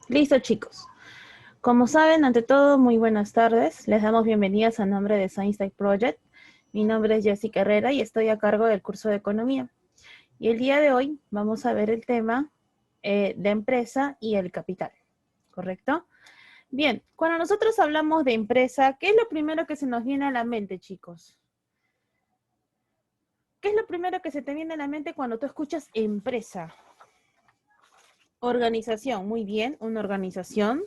Listo, chicos. Como saben, ante todo, muy buenas tardes. Les damos bienvenidas a nombre de Science Tech Project. Mi nombre es Jessica Herrera y estoy a cargo del curso de Economía. Y el día de hoy vamos a ver el tema de empresa y el capital, ¿correcto? Bien, cuando nosotros hablamos de empresa, ¿qué es lo primero que se nos viene a la mente, chicos? ¿Qué es lo primero que se te viene a la mente cuando tú escuchas empresa? Organización, muy bien, una organización.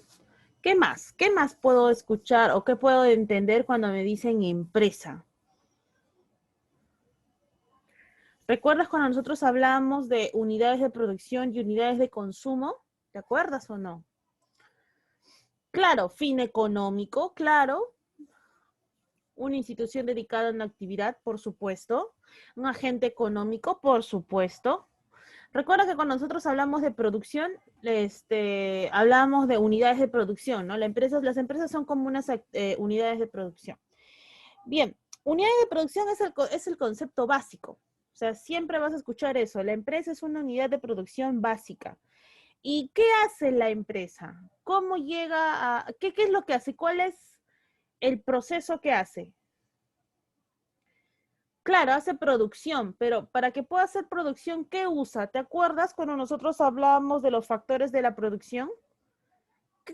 ¿Qué más? ¿Qué más puedo escuchar o qué puedo entender cuando me dicen empresa? ¿Recuerdas cuando nosotros hablamos de unidades de producción y unidades de consumo? ¿Te acuerdas o no? Claro, fin económico, claro. Una institución dedicada a una actividad, por supuesto. Un agente económico, por supuesto. Recuerda que cuando nosotros hablamos de producción, hablamos de unidades de producción, ¿no? Las empresas son como unas unidades de producción. Bien, unidad de producción es el concepto básico. O sea, siempre vas a escuchar eso. La empresa es una unidad de producción básica. ¿Y qué hace la empresa? ¿Cómo llega a... ¿Qué es lo que hace? ¿Cuál es el proceso que hace? Claro, hace producción, pero para que pueda hacer producción, ¿qué usa? ¿Te acuerdas cuando nosotros hablábamos de los factores de la producción?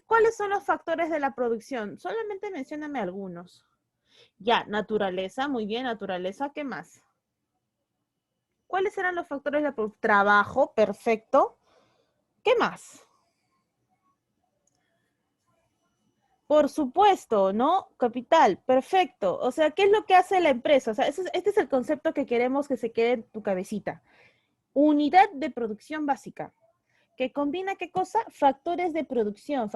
¿Cuáles son los factores de la producción? Solamente mencióname algunos. Ya, naturaleza, muy bien, naturaleza, ¿qué más? ¿Cuáles eran los factores de trabajo? Perfecto. ¿Qué más? Por supuesto, ¿no? Capital, perfecto. O sea, ¿qué es lo que hace la empresa? O sea, este es el concepto que queremos que se quede en tu cabecita. Unidad de producción básica, que combina qué cosa? Factores de producción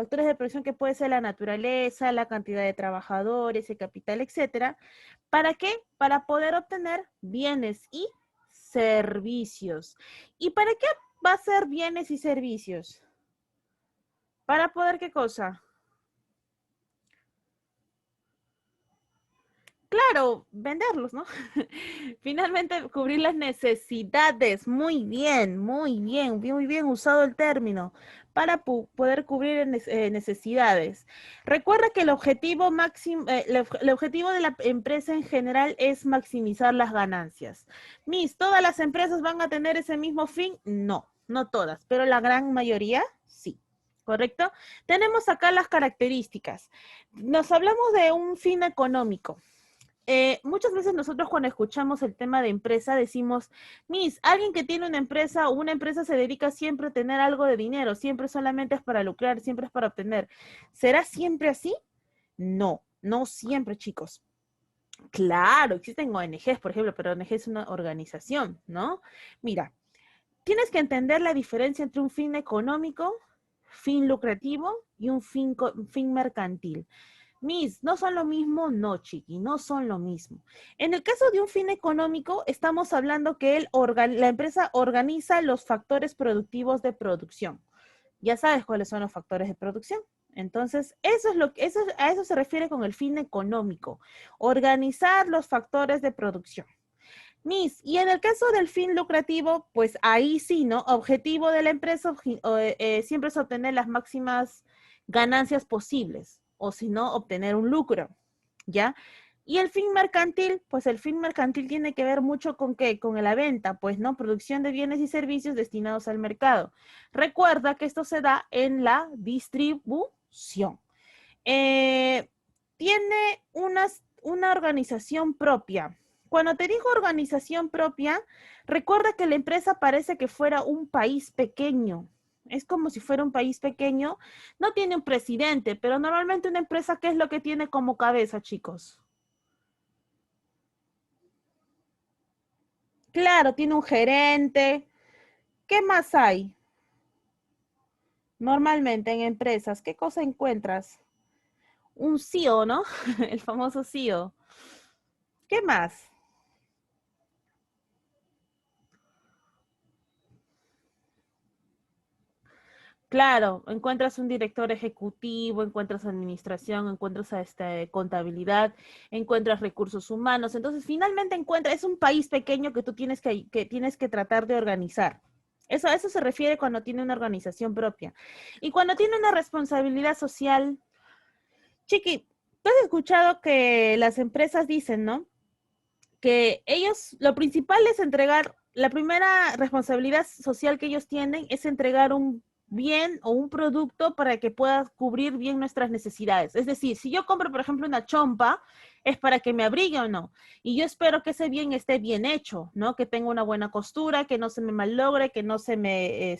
que puede ser la naturaleza, la cantidad de trabajadores, el capital, etcétera. ¿Para qué? Para poder obtener bienes y servicios. ¿Y para qué va a ser bienes y servicios? ¿Para poder qué cosa? Claro, venderlos, ¿no? Finalmente, cubrir las necesidades. Muy bien, muy bien usado el término para poder cubrir necesidades. Recuerda que el objetivo máximo, el objetivo de la empresa en general es maximizar las ganancias. ¿Todas las empresas van a tener ese mismo fin? No, no todas, pero la gran mayoría sí. ¿Correcto? Tenemos acá las características. Nos hablamos de un fin económico. Muchas veces nosotros cuando escuchamos el tema de empresa decimos, alguien que tiene una empresa o una empresa se dedica siempre a tener algo de dinero, siempre solamente es para lucrar, siempre es para obtener. ¿Será siempre así? No, no siempre, chicos. Claro, existen ONGs, por ejemplo, pero ONG es una organización, ¿no? Mira, tienes que entender la diferencia entre un fin económico, fin lucrativo y un fin mercantil. ¿No son lo mismo? No, chiqui, no son lo mismo. En el caso de un fin económico, estamos hablando que la empresa organiza los factores productivos de producción. Ya sabes cuáles son los factores de producción. Entonces, a eso se refiere con el fin económico, organizar los factores de producción. Y en el caso del fin lucrativo, pues ahí sí, ¿no? Objetivo de la empresa siempre es obtener las máximas ganancias posibles, o si no, obtener un lucro, ¿ya? Y el fin mercantil, pues el fin mercantil tiene que ver mucho con qué, con la venta, pues, ¿no? Producción de bienes y servicios destinados al mercado. Recuerda que esto se da en la distribución. Eh, Tiene una organización propia. Cuando te digo organización propia, recuerda que la empresa parece que fuera un país pequeño. Es como si fuera un país pequeño. No tiene un presidente, pero normalmente una empresa, ¿qué es lo que tiene como cabeza, chicos? Claro, tiene un gerente. ¿Qué más hay? Normalmente en empresas, ¿qué cosa encuentras? Un CEO, ¿no? El famoso CEO. ¿Qué más? Claro, encuentras un director ejecutivo, encuentras administración, encuentras contabilidad, encuentras recursos humanos. Entonces, finalmente es un país pequeño que tú tienes que tratar de organizar. Eso, a eso se refiere cuando tiene una organización propia. Y cuando tiene una responsabilidad social, Chiqui, tú has escuchado que las empresas dicen, ¿no? Que ellos, lo principal es entregar, la primera responsabilidad social que ellos tienen es entregar un bien o un producto para que pueda cubrir bien nuestras necesidades. Es decir, si yo compro, por ejemplo, una chompa, es para que me abrigue o no. Y yo espero que ese bien esté bien hecho, ¿no? Que tenga una buena costura, que no se me malogre, que no se me,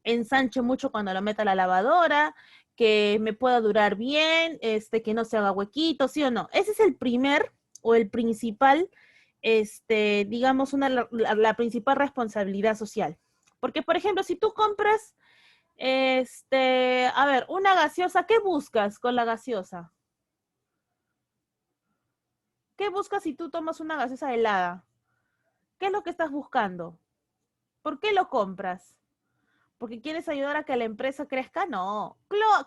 ensanche mucho cuando lo meta a la lavadora, que me pueda durar bien, que no se haga huequito, ¿sí o no? Ese es el primer o el principal, digamos, la principal responsabilidad social. Porque, por ejemplo, si tú compras, a ver, una gaseosa, ¿qué buscas con la gaseosa? ¿Qué buscas si tú tomas una gaseosa helada? ¿Qué es lo que estás buscando? ¿Por qué lo compras? ¿Porque quieres ayudar a que la empresa crezca? No.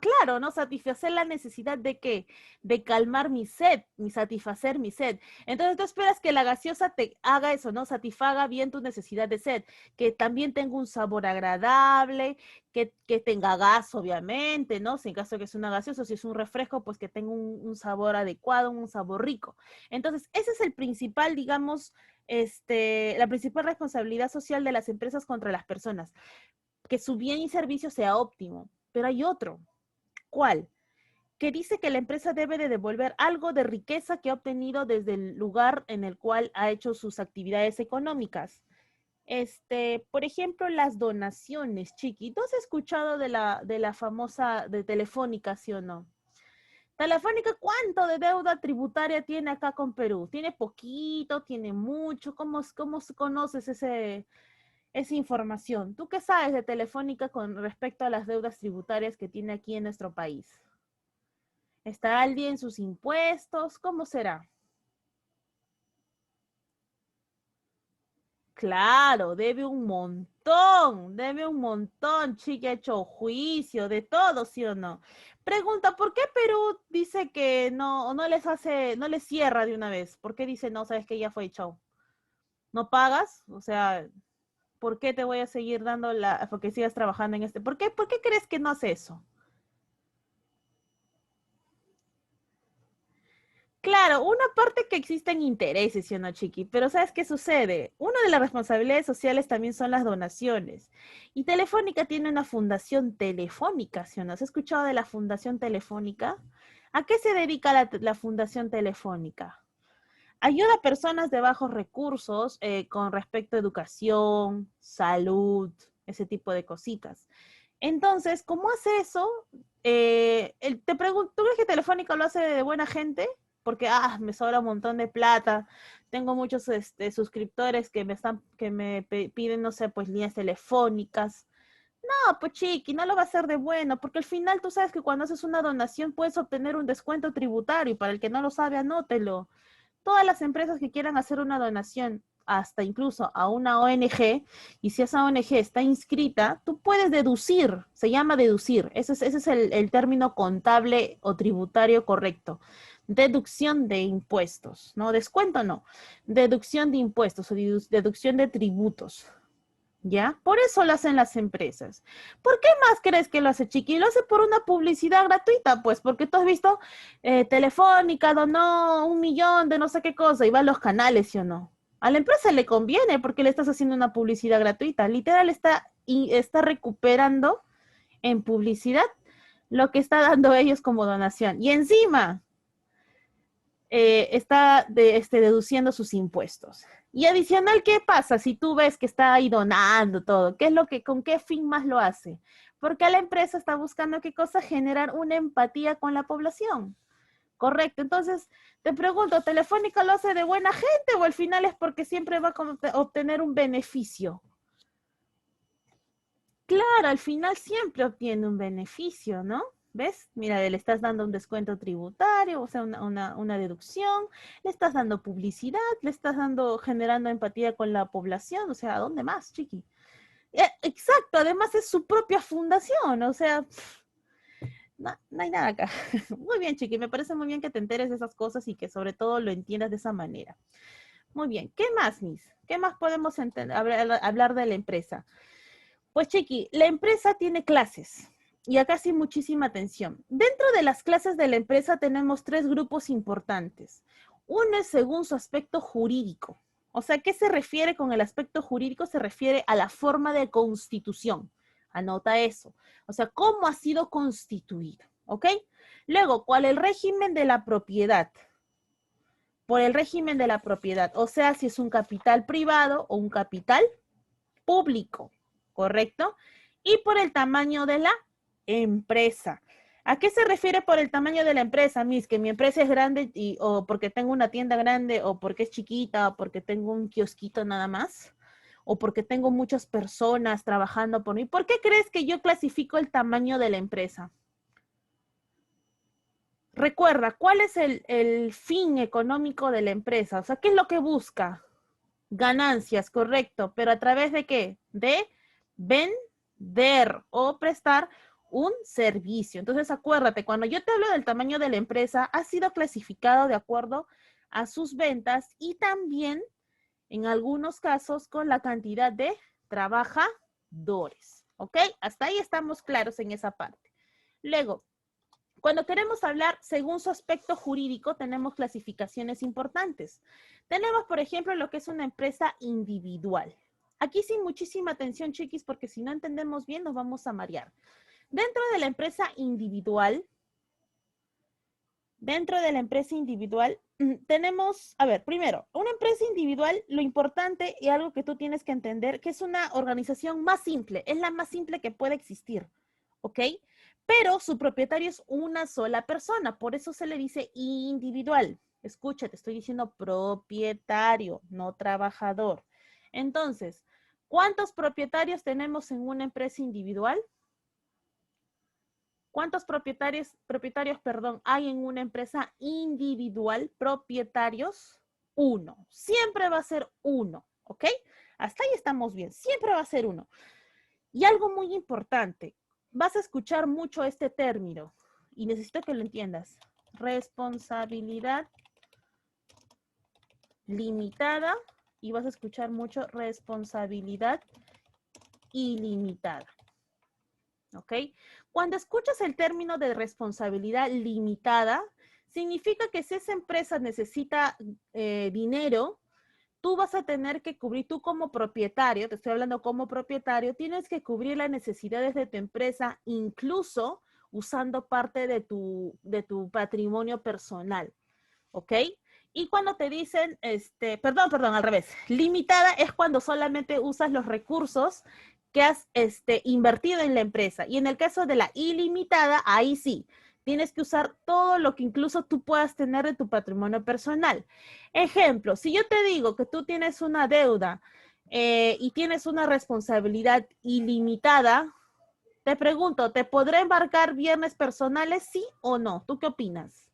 Claro, ¿no? Satisfacer la necesidad de qué? De calmar mi sed, mi satisfacer mi sed. Entonces tú esperas que la gaseosa te haga eso, ¿no? Satisfaga bien tu necesidad de sed, que también tenga un sabor agradable, que tenga gas, obviamente, ¿no? Si en caso de que es una gaseosa, si es un refresco, pues que tenga un sabor adecuado, un sabor rico. Entonces, ese es el principal, digamos, la principal responsabilidad social de las empresas contra las personas, que su bien y servicio sea óptimo. Pero hay otro. ¿Cuál? Que dice que la empresa debe de devolver algo de riqueza que ha obtenido desde el lugar en el cual ha hecho sus actividades económicas. Por ejemplo, las donaciones, Chiqui. ¿Tú has escuchado de la famosa de Telefónica, sí o no? Telefónica, ¿cuánto de deuda tributaria tiene acá con Perú? ¿Tiene poquito? ¿Tiene mucho? ¿Cómo conoces esa información? ¿Tú qué sabes de Telefónica con respecto a las deudas tributarias que tiene aquí en nuestro país? ¿Está al día en sus impuestos? ¿Cómo será? Claro, debe un montón, chica, ha hecho juicio de todo, ¿sí o no? Pregunta, ¿por qué Perú dice que no les hace, no les cierra de una vez? ¿Por qué dice, no, sabes que ya fue chau? ¿No pagas? O sea, ¿por qué te voy a seguir dando porque sigas trabajando en este? Por qué crees que no hace eso? Claro, una parte que existen intereses, ¿sí o no, Chiqui? Pero ¿sabes qué sucede? Una de las responsabilidades sociales también son las donaciones. Y Telefónica tiene una fundación telefónica, ¿sí o no? ¿Has escuchado de la Fundación Telefónica? ¿A qué se dedica la Fundación Telefónica? Ayuda a personas de bajos recursos con respecto a educación, salud, ese tipo de cositas. Entonces, ¿cómo hace eso? Te pregunto, ¿tú crees que Telefónica lo hace de buena gente? Porque, me sobra un montón de plata, tengo muchos suscriptores que piden, no sé, pues líneas telefónicas. No, pues chiqui, no lo va a hacer de bueno, porque al final tú sabes que cuando haces una donación puedes obtener un descuento tributario y para el que no lo sabe, anótelo. Todas las empresas que quieran hacer una donación, hasta incluso a una ONG, y si esa ONG está inscrita, tú puedes deducir, se llama deducir, ese es el término contable o tributario correcto. Deducción de impuestos, ¿no? Descuento no, deducción de impuestos o deducción de tributos. ¿Ya? Por eso lo hacen las empresas. ¿Por qué más crees que lo hace Chiqui? Lo hace por una publicidad gratuita, pues, porque tú has visto Telefónica donó 1 millón de no sé qué cosa y va a los canales, ¿sí o no? A la empresa le conviene porque le estás haciendo una publicidad gratuita. Literal está recuperando en publicidad lo que está dando ellos como donación. Y encima, está deduciendo sus impuestos. Y adicional, ¿qué pasa si tú ves que está ahí donando todo? ¿Qué es con qué fin más lo hace? Porque la empresa está buscando qué cosa, generar una empatía con la población. Correcto. Entonces, te pregunto, ¿Telefónica lo hace de buena gente o al final es porque siempre va a obtener un beneficio? Claro, al final siempre obtiene un beneficio, ¿no? ¿Ves? Mira, le estás dando un descuento tributario, o sea, una deducción, le estás dando publicidad, le estás generando empatía con la población, o sea, ¿a dónde más, chiqui? Exacto, además es su propia fundación, o sea, no hay nada acá. Muy bien, chiqui, me parece muy bien que te enteres de esas cosas y que sobre todo lo entiendas de esa manera. Muy bien. ¿Qué más, Miss? ¿Qué más podemos hablar de la empresa? Pues, Chiqui, la empresa tiene clases. Y acá sí muchísima atención. Dentro de las clases de la empresa tenemos tres grupos importantes. Uno es según su aspecto jurídico. O sea, ¿qué se refiere con el aspecto jurídico? Se refiere a la forma de constitución. Anota eso. O sea, cómo ha sido constituido. ¿Ok? Luego, ¿cuál es el régimen de la propiedad? Por el régimen de la propiedad. O sea, si es un capital privado o un capital público. ¿Correcto? Y por el tamaño de la empresa. ¿A qué se refiere por el tamaño de la empresa, Miss? Que mi empresa es grande o porque tengo una tienda grande o porque es chiquita o porque tengo un kiosquito nada más o porque tengo muchas personas trabajando por mí. ¿Por qué crees que yo clasifico el tamaño de la empresa? Recuerda, ¿cuál es el fin económico de la empresa? O sea, ¿qué es lo que busca? Ganancias, correcto, pero ¿a través de qué? De vender o prestar un servicio. Entonces, acuérdate, cuando yo te hablo del tamaño de la empresa, ha sido clasificado de acuerdo a sus ventas y también, en algunos casos, con la cantidad de trabajadores. ¿Ok? Hasta ahí estamos claros en esa parte. Luego, cuando queremos hablar según su aspecto jurídico, tenemos clasificaciones importantes. Tenemos, por ejemplo, lo que es una empresa individual. Aquí sí, muchísima atención, chiquis, porque si no entendemos bien, nos vamos a marear. Dentro de la empresa individual, tenemos, a ver, primero, una empresa individual, lo importante y algo que tú tienes que entender, que es una organización más simple, es la más simple que puede existir, ¿ok? Pero su propietario es una sola persona, por eso se le dice individual. Escucha, te estoy diciendo propietario, no trabajador. Entonces, ¿cuántos propietarios tenemos en una empresa individual? ¿Cuántos propietarios, hay en una empresa individual? Propietarios, uno. Siempre va a ser uno, ¿ok? Hasta ahí estamos bien. Siempre va a ser uno. Y algo muy importante, vas a escuchar mucho este término y necesito que lo entiendas. Responsabilidad limitada y vas a escuchar mucho responsabilidad ilimitada. ¿Ok? Cuando escuchas el término de responsabilidad limitada, significa que si esa empresa necesita dinero, tú vas a tener que cubrir, tú como propietario, te estoy hablando como propietario, tienes que cubrir las necesidades de tu empresa, incluso usando parte de tu patrimonio personal, ¿ok? Y cuando te dicen, perdón, al revés, limitada es cuando solamente usas los recursos que has invertido en la empresa. Y en el caso de la ilimitada, ahí sí, tienes que usar todo lo que incluso tú puedas tener de tu patrimonio personal. Ejemplo, si yo te digo que tú tienes una deuda y tienes una responsabilidad ilimitada, te pregunto, ¿te podré embarcar bienes personales, sí o no? ¿Tú qué opinas?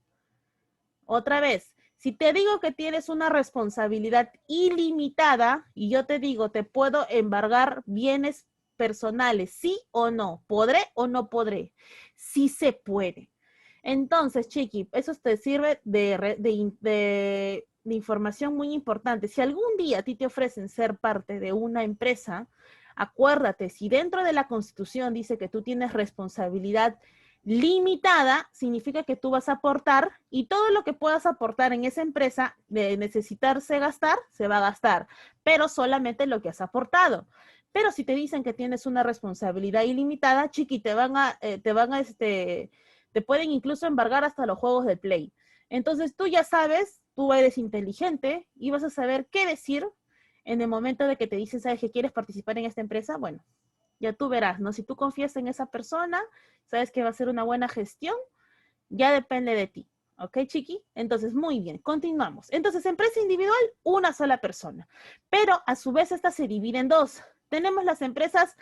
Otra vez, si te digo que tienes una responsabilidad ilimitada y yo te digo, te puedo embargar bienes personales, ¿sí o no? ¿Podré o no podré? Sí se puede. Entonces, Chiqui, eso te sirve de información muy importante. Si algún día a ti te ofrecen ser parte de una empresa, acuérdate, si dentro de la Constitución dice que tú tienes responsabilidad limitada, significa que tú vas a aportar y todo lo que puedas aportar en esa empresa de necesitarse gastar, se va a gastar, pero solamente lo que has aportado. Pero si te dicen que tienes una responsabilidad ilimitada, chiqui, te pueden incluso embargar hasta los juegos de Play. Entonces tú ya sabes, tú eres inteligente y vas a saber qué decir en el momento de que te dicen, ¿sabes que quieres participar en esta empresa? Bueno, ya tú verás, ¿no? Si tú confías en esa persona, sabes que va a ser una buena gestión, ya depende de ti. ¿Ok, Chiqui? Entonces, muy bien, continuamos. Entonces, empresa individual, una sola persona. Pero a su vez, esta se divide en dos. Tenemos las empresas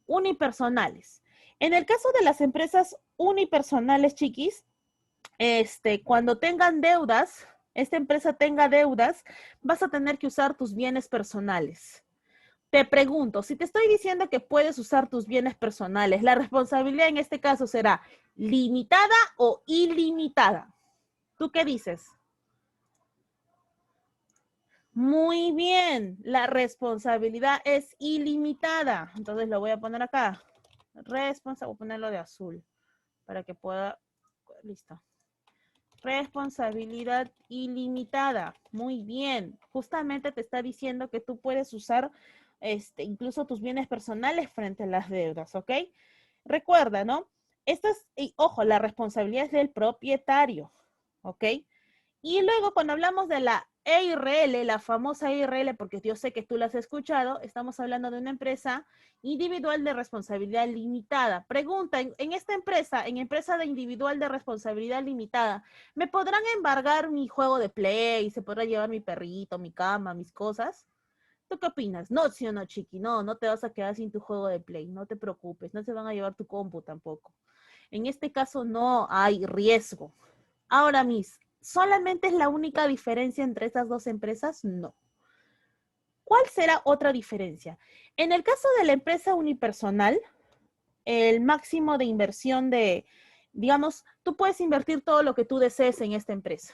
unipersonales. En el caso de las empresas unipersonales, chiquis, cuando tengan deudas, esta empresa tenga deudas, vas a tener que usar tus bienes personales. Te pregunto, si te estoy diciendo que puedes usar tus bienes personales, la responsabilidad en este caso será limitada o ilimitada. ¿Tú qué dices? Muy bien, la responsabilidad es ilimitada. Entonces lo voy a poner acá. Voy a ponerlo de azul para que pueda, listo. Responsabilidad ilimitada. Muy bien. Justamente te está diciendo que tú puedes usar incluso tus bienes personales frente a las deudas, ¿ok? Recuerda, ¿no? Y ojo, la responsabilidad es del propietario, ¿ok? Y luego cuando hablamos de la EIRL, la famosa EIRL, porque yo sé que tú la has escuchado, estamos hablando de una empresa individual de responsabilidad limitada. Pregunta, en esta empresa, en empresa de individual de responsabilidad limitada, ¿me podrán embargar mi juego de play? ¿Se podrá llevar mi perrito, mi cama, mis cosas? ¿Tú qué opinas? No, sí o no, chiqui, no, no te vas a quedar sin tu juego de play, no te preocupes, no se van a llevar tu compu tampoco. En este caso no hay riesgo. Ahora, ¿solamente es la única diferencia entre estas dos empresas? No. ¿Cuál será otra diferencia? En el caso de la empresa unipersonal, el máximo de inversión digamos, tú puedes invertir todo lo que tú desees en esta empresa.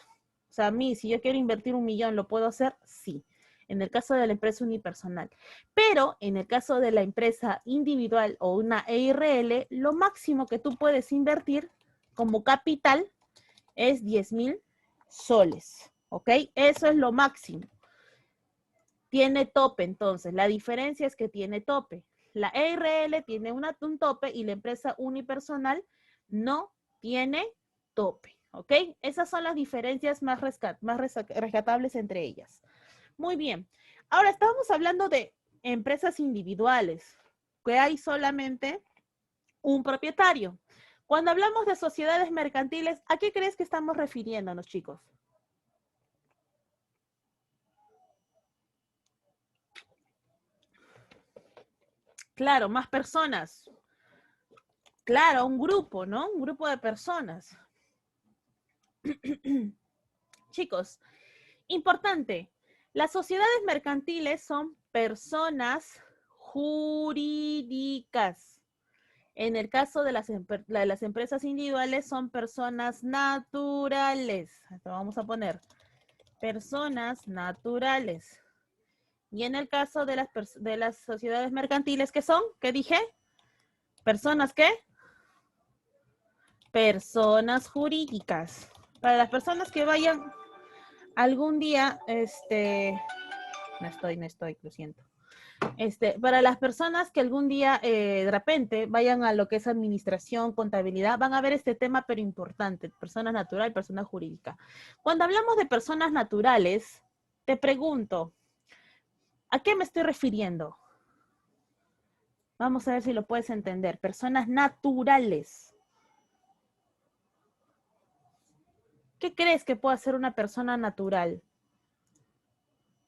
O sea, si yo quiero invertir 1.000.000, ¿lo puedo hacer? Sí. En el caso de la empresa unipersonal. Pero en el caso de la empresa individual o una EIRL, lo máximo que tú puedes invertir como capital es 10.000 soles, ¿ok? Eso es lo máximo. Tiene tope, entonces. La diferencia es que tiene tope. La EIRL tiene un tope y la empresa unipersonal no tiene tope, ¿ok? Esas son las diferencias más rescatables entre ellas. Muy bien. Ahora estamos hablando de empresas individuales, que hay solamente un propietario. Cuando hablamos de sociedades mercantiles, ¿a qué crees que estamos refiriéndonos, chicos? Claro, más personas. Claro, un grupo, ¿no? Un grupo de personas. Chicos, importante. Las sociedades mercantiles son personas jurídicas. En el caso de las empresas individuales son personas naturales. Esto vamos a poner personas naturales. Y en el caso de las sociedades mercantiles, ¿qué son? ¿Qué dije? ¿Personas qué? Personas jurídicas. Para las personas que vayan algún día, no estoy, lo siento. Para las personas que algún día de repente vayan a lo que es administración, contabilidad, van a ver este tema, pero importante, persona natural, persona jurídica. Cuando hablamos de personas naturales, te pregunto, ¿a qué me estoy refiriendo? Vamos a ver si lo puedes entender. Personas naturales. ¿Qué crees que puede hacer una persona natural?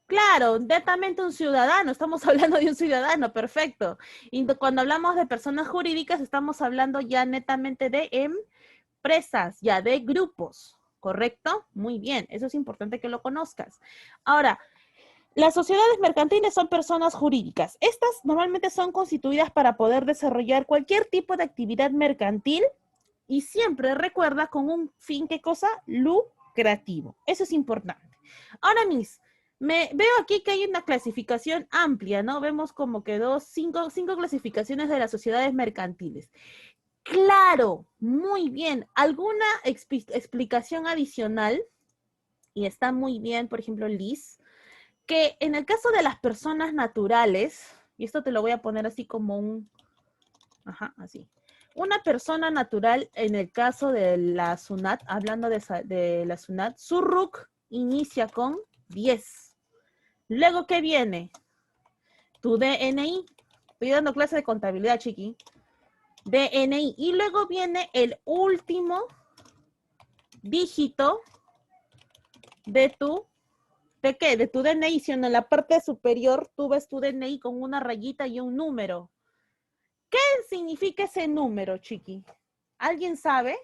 Claro, netamente un ciudadano, estamos hablando de un ciudadano, perfecto. Y cuando hablamos de personas jurídicas, estamos hablando ya netamente de empresas, ya de grupos, ¿correcto? Muy bien, eso es importante que lo conozcas. Ahora, las sociedades mercantiles son personas jurídicas. Estas normalmente son constituidas para poder desarrollar cualquier tipo de actividad mercantil y siempre recuerda con un fin, ¿qué cosa? Lucrativo. Eso es importante. Ahora, veo aquí que hay una clasificación amplia, ¿no? Vemos como que cinco clasificaciones de las sociedades mercantiles. Claro, muy bien. ¿Alguna explicación adicional? Y está muy bien, por ejemplo, Liz, que en el caso de las personas naturales, y esto te lo voy a poner así como así. Una persona natural, en el caso de la SUNAT, hablando de la SUNAT, su RUC inicia con 10. Luego, ¿qué viene? Tu DNI. Estoy dando clase de contabilidad, chiqui. DNI. Y luego viene el último dígito de ¿de qué? De tu DNI. Si en la parte superior tú ves tu DNI con una rayita y un número. ¿Qué significa ese número, chiqui? ¿Alguien sabe?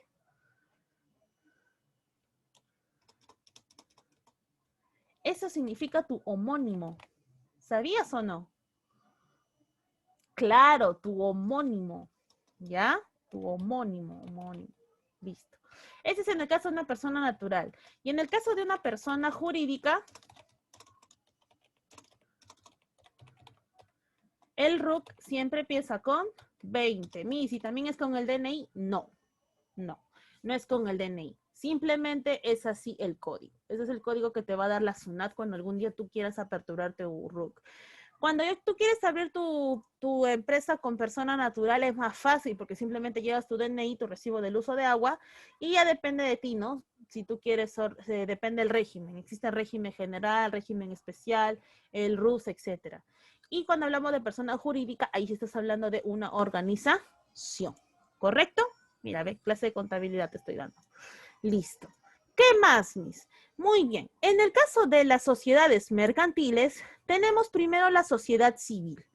Eso significa tu homónimo. ¿Sabías o no? Claro, tu homónimo. ¿Ya? Tu homónimo. Listo. Ese es en el caso de una persona natural. Y en el caso de una persona jurídica, El RUC siempre empieza con 20. Miss, ¿y también es con el DNI? No, no es con el DNI. Simplemente es así el código. Ese es el código que te va a dar la SUNAT cuando algún día tú quieras aperturar tu RUC. Cuando tú quieres abrir tu empresa con persona natural es más fácil porque simplemente llevas tu DNI, tu recibo del uso de agua y ya depende de ti, ¿no? Si tú quieres, depende del régimen. Existe el régimen general, régimen especial, el RUS, etcétera. Y cuando hablamos de persona jurídica, ahí sí estás hablando de una organización, ¿correcto? Mira, ve, clase de contabilidad te estoy dando. Listo. ¿Qué más, Miss? Muy bien. En el caso de las sociedades mercantiles, tenemos primero la sociedad civil.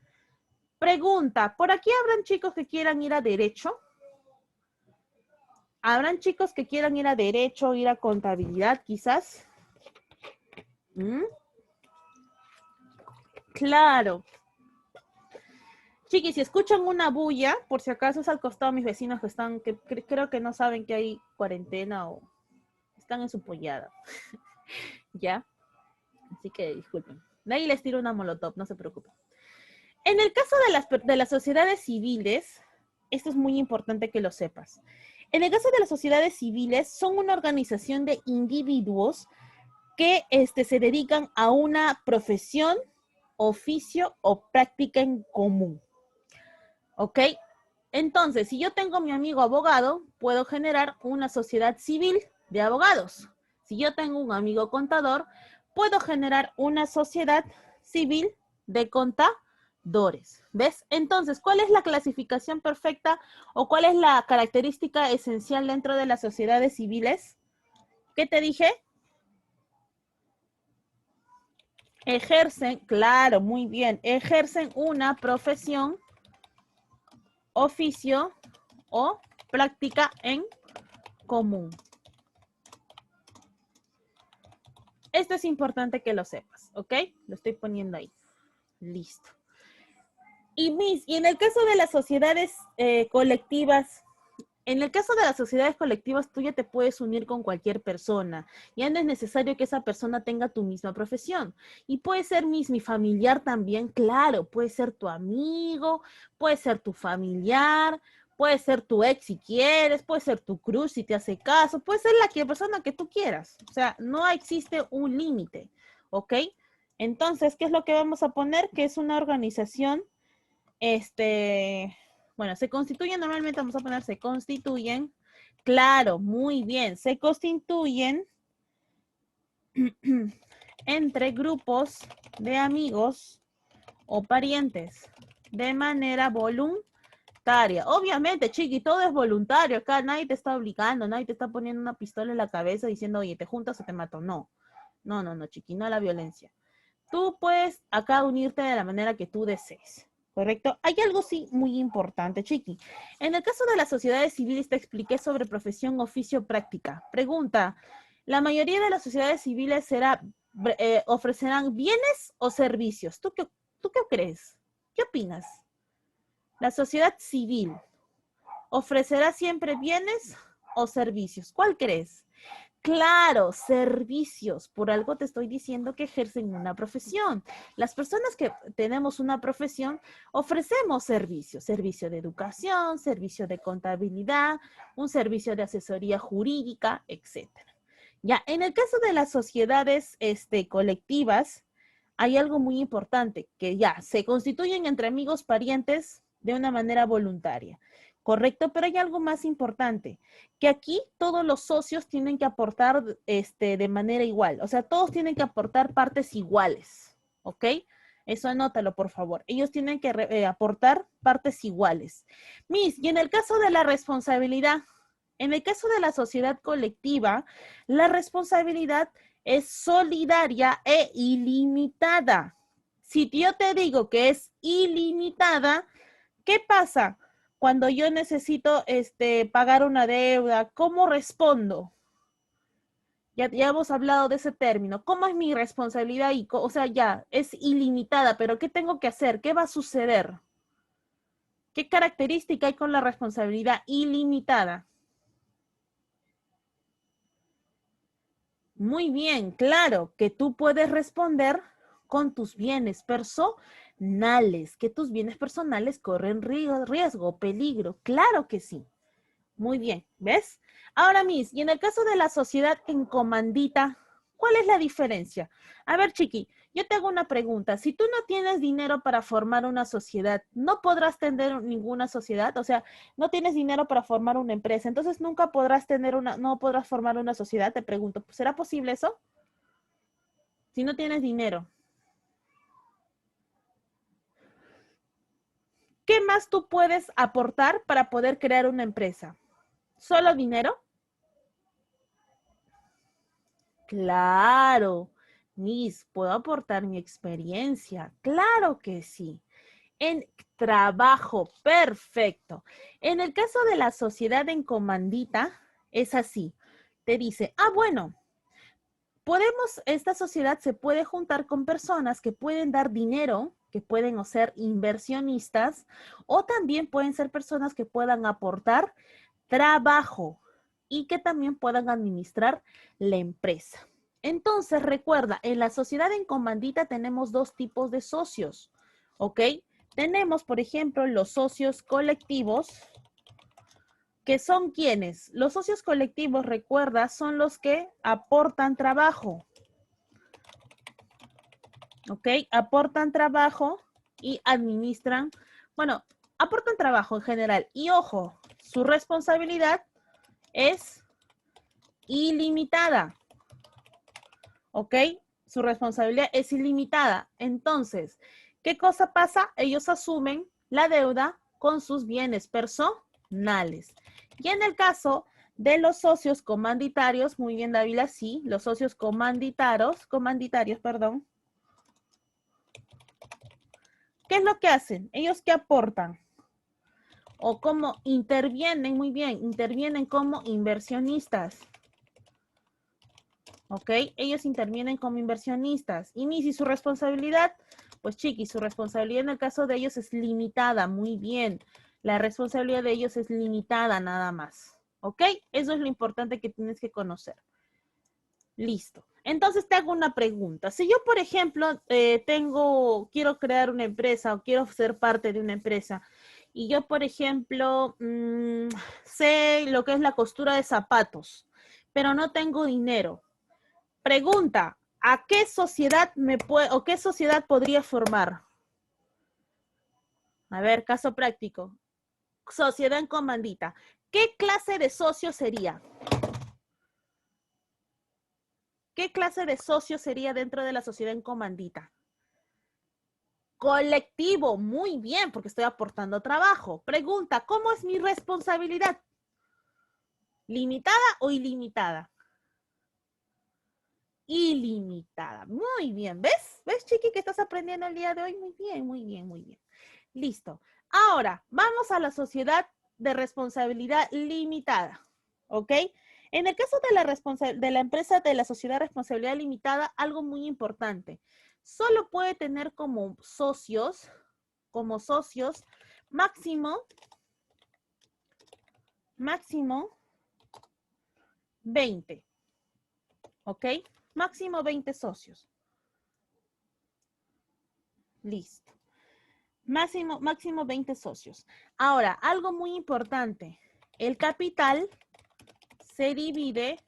Pregunta, ¿por aquí habrán chicos que quieran ir a derecho? ¿Habrán chicos que quieran ir a derecho, ir a contabilidad quizás? ¿Mm? Claro. Chiquis, si escuchan una bulla, por si acaso es al costado mis vecinos que están, que creo que no saben que hay cuarentena o están en su pollada. ¿Ya? Así que disculpen. De ahí les tiro una molotov, no se preocupen. En el caso de las sociedades civiles, esto es muy importante que lo sepas. En el caso de las sociedades civiles, son una organización de individuos que se dedican a una profesión, oficio o práctica en común. ¿Ok? Entonces, si yo tengo mi amigo abogado, puedo generar una sociedad civil de abogados. Si yo tengo un amigo contador, puedo generar una sociedad civil de contadores. ¿Ves? Entonces, ¿cuál es la clasificación perfecta o cuál es la característica esencial dentro de las sociedades civiles? ¿Qué te dije? Ejercen, claro, muy bien, ejercen una profesión, oficio o práctica en común. Esto es importante que lo sepas, ¿ok? Lo estoy poniendo ahí. Listo. Y en el caso de las sociedades colectivas, en el caso de las sociedades colectivas, tú ya te puedes unir con cualquier persona. Ya no es necesario que esa persona tenga tu misma profesión. Y puede ser mi familiar también, claro. Puede ser tu amigo, puede ser tu familiar, puede ser tu ex si quieres, puede ser tu crush si te hace caso, puede ser la persona que tú quieras. O sea, no existe un límite, ¿ok? Entonces, ¿qué es lo que vamos a poner? Que es una organización, bueno, se constituyen normalmente, vamos a poner, se constituyen, claro, muy bien, se constituyen entre grupos de amigos o parientes de manera voluntaria. Obviamente, chiqui, todo es voluntario, acá nadie te está obligando, nadie te está poniendo una pistola en la cabeza diciendo, oye, te juntas o te mato. No, no, chiqui, no a la violencia. Tú puedes acá unirte de la manera que tú desees. ¿Correcto? Hay algo sí muy importante, Chiqui. En el caso de las sociedades civiles te expliqué sobre profesión, oficio, práctica. Pregunta, ¿la mayoría de las sociedades civiles ofrecerán bienes o servicios? ¿Tú qué crees? ¿Qué opinas? La sociedad civil, ¿ofrecerá siempre bienes o servicios? ¿Cuál crees? Claro, servicios. Por algo te estoy diciendo que ejercen una profesión. Las personas que tenemos una profesión ofrecemos servicios, servicio de educación, servicio de contabilidad, un servicio de asesoría jurídica, etcétera. Ya, en el caso de las sociedades colectivas, hay algo muy importante, que ya se constituyen entre amigos, parientes de una manera voluntaria. Correcto, pero hay algo más importante, que aquí todos los socios tienen que aportar de manera igual, o sea, todos tienen que aportar partes iguales, ¿ok? Eso anótalo, por favor. Ellos tienen que aportar partes iguales. Miss, y en el caso de la responsabilidad, en el caso de la sociedad colectiva, la responsabilidad es solidaria e ilimitada. Si yo te digo que es ilimitada, ¿qué pasa? Cuando yo necesito pagar una deuda, ¿cómo respondo? Ya hemos hablado de ese término. ¿Cómo es mi responsabilidad? O sea, ya, es ilimitada, pero ¿qué tengo que hacer? ¿Qué va a suceder? ¿Qué característica hay con la responsabilidad ilimitada? Muy bien, claro, que tú puedes responder con tus bienes personales. personales, que tus bienes personales corren riesgo, peligro. Claro que sí. Muy bien, ¿ves? Ahora, Miss, y en el caso de la sociedad en comandita, ¿cuál es la diferencia? A ver, Chiqui, yo te hago una pregunta. Si tú no tienes dinero para formar una sociedad, ¿no podrás tener ninguna sociedad? O sea, no tienes dinero para formar una empresa, entonces nunca podrás no podrás formar una sociedad, te pregunto. ¿Será posible eso? Si no tienes dinero. ¿Qué más tú puedes aportar para poder crear una empresa? ¿Solo dinero? Claro, Miss, puedo aportar mi experiencia. Claro que sí. En trabajo, perfecto. En el caso de la sociedad en comandita, es así. Te dice, bueno, esta sociedad se puede juntar con personas que pueden dar dinero, que pueden ser inversionistas, o también pueden ser personas que puedan aportar trabajo y que también puedan administrar la empresa. Entonces, recuerda, en la sociedad en comandita tenemos dos tipos de socios, ¿ok? Tenemos, por ejemplo, los socios colectivos, que son quienes. Los socios colectivos, recuerda, son los que aportan trabajo, ¿ok? Aportan trabajo y administran, bueno, aportan trabajo en general. Y ojo, su responsabilidad es ilimitada, ¿ok? Su responsabilidad es ilimitada. Entonces, ¿qué cosa pasa? Ellos asumen la deuda con sus bienes personales. Y en el caso de los socios comanditarios, muy bien, Dávila, sí, los socios comanditarios, perdón. ¿Qué es lo que hacen? Ellos qué aportan o cómo intervienen, muy bien, intervienen como inversionistas. ¿Ok? Ellos intervienen como inversionistas. Y si su responsabilidad, pues chiqui, su responsabilidad en el caso de ellos es limitada, muy bien. La responsabilidad de ellos es limitada nada más. ¿Ok? Eso es lo importante que tienes que conocer. Listo. Entonces te hago una pregunta. Si yo, por ejemplo, quiero crear una empresa o quiero ser parte de una empresa y yo, por ejemplo, sé lo que es la costura de zapatos, pero no tengo dinero. Pregunta, ¿a qué sociedad qué sociedad podría formar? A ver, caso práctico. Sociedad en comandita. ¿Qué clase de socio sería? ¿Qué clase de socio sería dentro de la sociedad en comandita? Colectivo, muy bien, porque estoy aportando trabajo. Pregunta, ¿cómo es mi responsabilidad? ¿Limitada o ilimitada? Ilimitada. Muy bien, ¿ves? ¿Ves, Chiqui, que estás aprendiendo el día de hoy? Muy bien, muy bien, muy bien. Listo. Ahora, vamos a la sociedad de responsabilidad limitada, ¿ok? En el caso de la empresa de la sociedad de responsabilidad limitada, algo muy importante. Solo puede tener como socios máximo 20, ¿ok? Máximo 20 socios. Listo. Máximo 20 socios. Ahora, algo muy importante. El capital se divide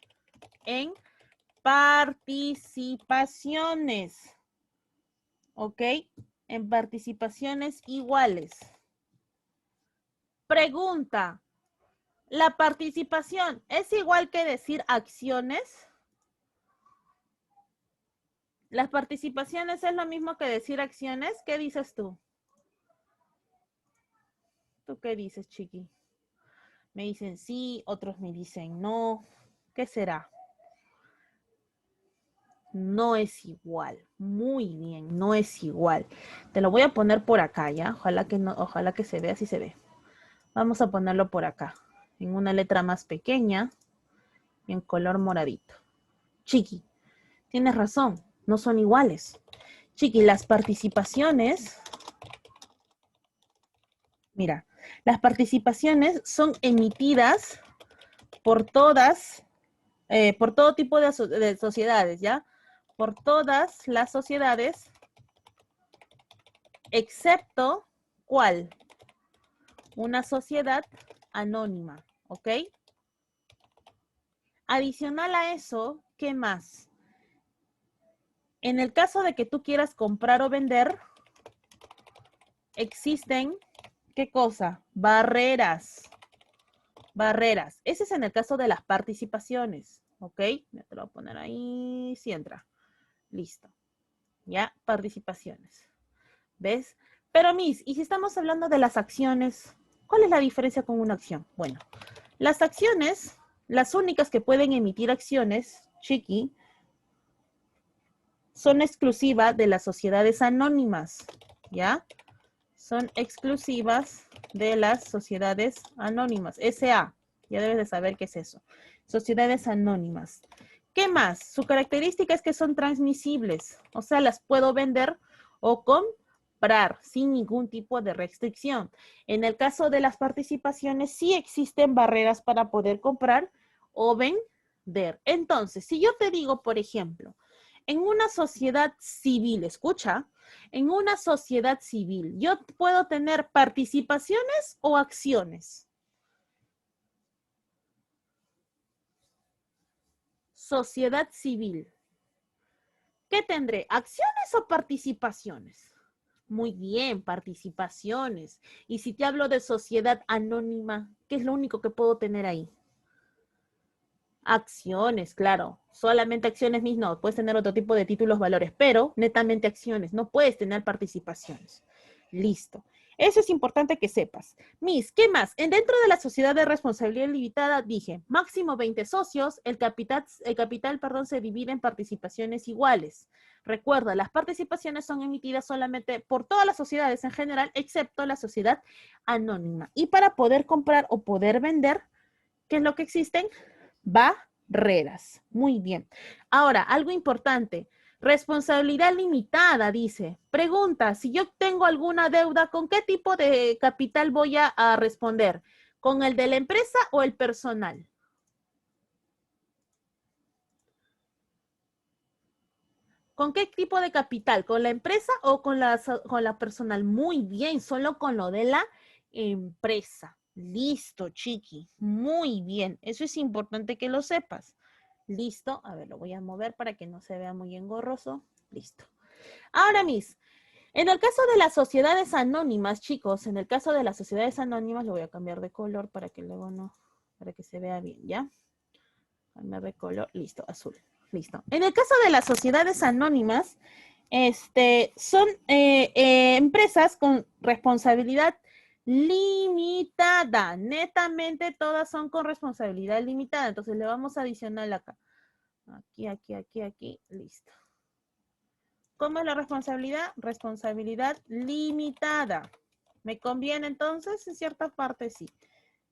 en participaciones, ¿ok? En participaciones iguales. Pregunta, ¿la participación es igual que decir acciones? ¿Las participaciones es lo mismo que decir acciones? ¿Qué dices tú? ¿Tú qué dices, Chiqui? Me dicen sí, otros me dicen no. ¿Qué será? No es igual. Muy bien, no es igual. Te lo voy a poner por acá, ¿ya? Ojalá que se vea, si se ve. Vamos a ponerlo por acá, en una letra más pequeña y en color moradito. Chiqui, tienes razón, no son iguales. Chiqui, las participaciones, mira, las participaciones son emitidas por por todo tipo de sociedades, ¿ya? Por todas las sociedades excepto, ¿cuál? Una sociedad anónima, ¿ok? Adicional a eso, ¿qué más? En el caso de que tú quieras comprar o vender, existen, ¿qué cosa? Barreras. Barreras. Ese es en el caso de las participaciones, ¿ok? Ya te lo voy a poner ahí, sí entra. Listo. Ya, participaciones. ¿Ves? Pero, Miss, y si estamos hablando de las acciones, ¿cuál es la diferencia con una acción? Bueno, las acciones, las únicas que pueden emitir acciones, Chiqui, son exclusivas de las sociedades anónimas, ¿ya? Son exclusivas de las sociedades anónimas, SA. Ya debes de saber qué es eso. Sociedades anónimas. ¿Qué más? Su característica es que son transmisibles, o sea, las puedo vender o comprar sin ningún tipo de restricción. En el caso de las participaciones, sí existen barreras para poder comprar o vender. Entonces, si yo te digo, por ejemplo, en una sociedad civil, escucha, en una sociedad civil, ¿yo puedo tener participaciones o acciones? Sociedad civil. ¿Qué tendré? ¿Acciones o participaciones? Muy bien, participaciones. Y si te hablo de sociedad anónima, ¿qué es lo único que puedo tener ahí? Acciones, claro. Solamente acciones mismas, no. Puedes tener otro tipo de títulos, valores, pero netamente acciones. No puedes tener participaciones. Listo. Eso es importante que sepas. Miss, ¿qué más? Dentro de la sociedad de responsabilidad limitada, dije, máximo 20 socios, perdón, se divide en participaciones iguales. Recuerda, las participaciones son emitidas solamente por todas las sociedades en general, excepto la sociedad anónima. Y para poder comprar o poder vender, ¿qué es lo que existen? Barreras. Muy bien. Ahora, algo importante. Responsabilidad limitada, dice. Pregunta, si yo tengo alguna deuda, ¿con qué tipo de capital voy a responder? ¿Con el de la empresa o el personal? ¿Con qué tipo de capital? ¿Con la empresa o con la personal? Muy bien, solo con lo de la empresa. Listo, chiqui. Muy bien. Eso es importante que lo sepas. Listo. A ver, lo voy a mover para que no se vea muy engorroso. Listo. Ahora, Miss, en el caso de las sociedades anónimas, chicos, en el caso de las sociedades anónimas, lo voy a cambiar de color para que luego no, para que se vea bien, ¿ya? Cambiar de color. Listo, azul. Listo. En el caso de las sociedades anónimas, son empresas con responsabilidad limitada. Netamente todas son con responsabilidad limitada. Entonces le vamos a adicionar acá. Aquí, aquí, aquí, aquí. Listo. ¿Cómo es la responsabilidad? Responsabilidad limitada. ¿Me conviene entonces? En cierta parte sí.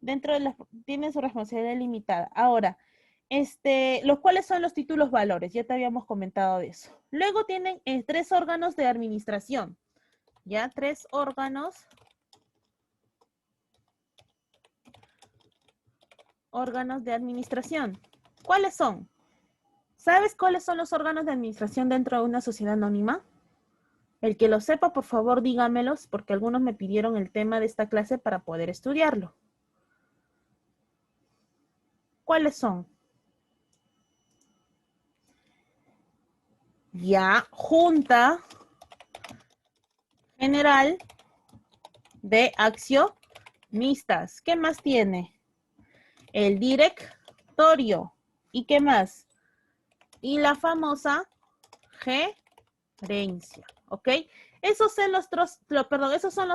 Dentro de las, tienen su responsabilidad limitada. Ahora, los cuales son los títulos valores, ya te habíamos comentado de eso. Luego tienen 3 órganos de administración, ya 3 órganos de administración. ¿Cuáles son? ¿Sabes cuáles son los órganos de administración dentro de una sociedad anónima? El que lo sepa, por favor, dígamelos, porque algunos me pidieron el tema de esta clase para poder estudiarlo. ¿Cuáles son? Ya, Junta General de Accionistas. ¿Qué más tiene? El directorio. ¿Y qué más? Y la famosa gerencia, ¿ok? Esos son los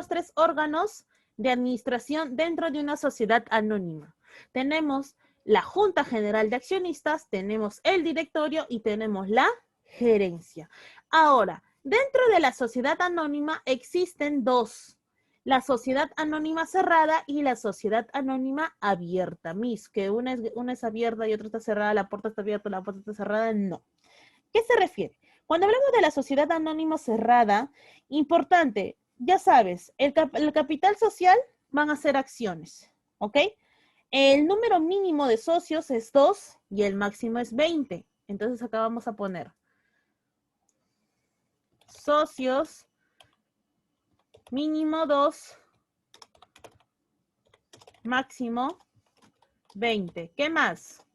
3 órganos de administración dentro de una sociedad anónima. Tenemos la Junta General de Accionistas, tenemos el directorio y tenemos la gerencia. Ahora, dentro de la sociedad anónima existen 2. La sociedad anónima cerrada y la sociedad anónima abierta. Mis, que una es abierta y otra está cerrada, la puerta está abierta, la puerta está cerrada, no. ¿Qué se refiere? Cuando hablamos de la sociedad anónima cerrada, importante, ya sabes, el capital social van a ser acciones, ¿ok? El número mínimo de socios es 2 y el máximo es 20. Entonces acá vamos a poner socios mínimo 2, máximo 20. ¿Qué más?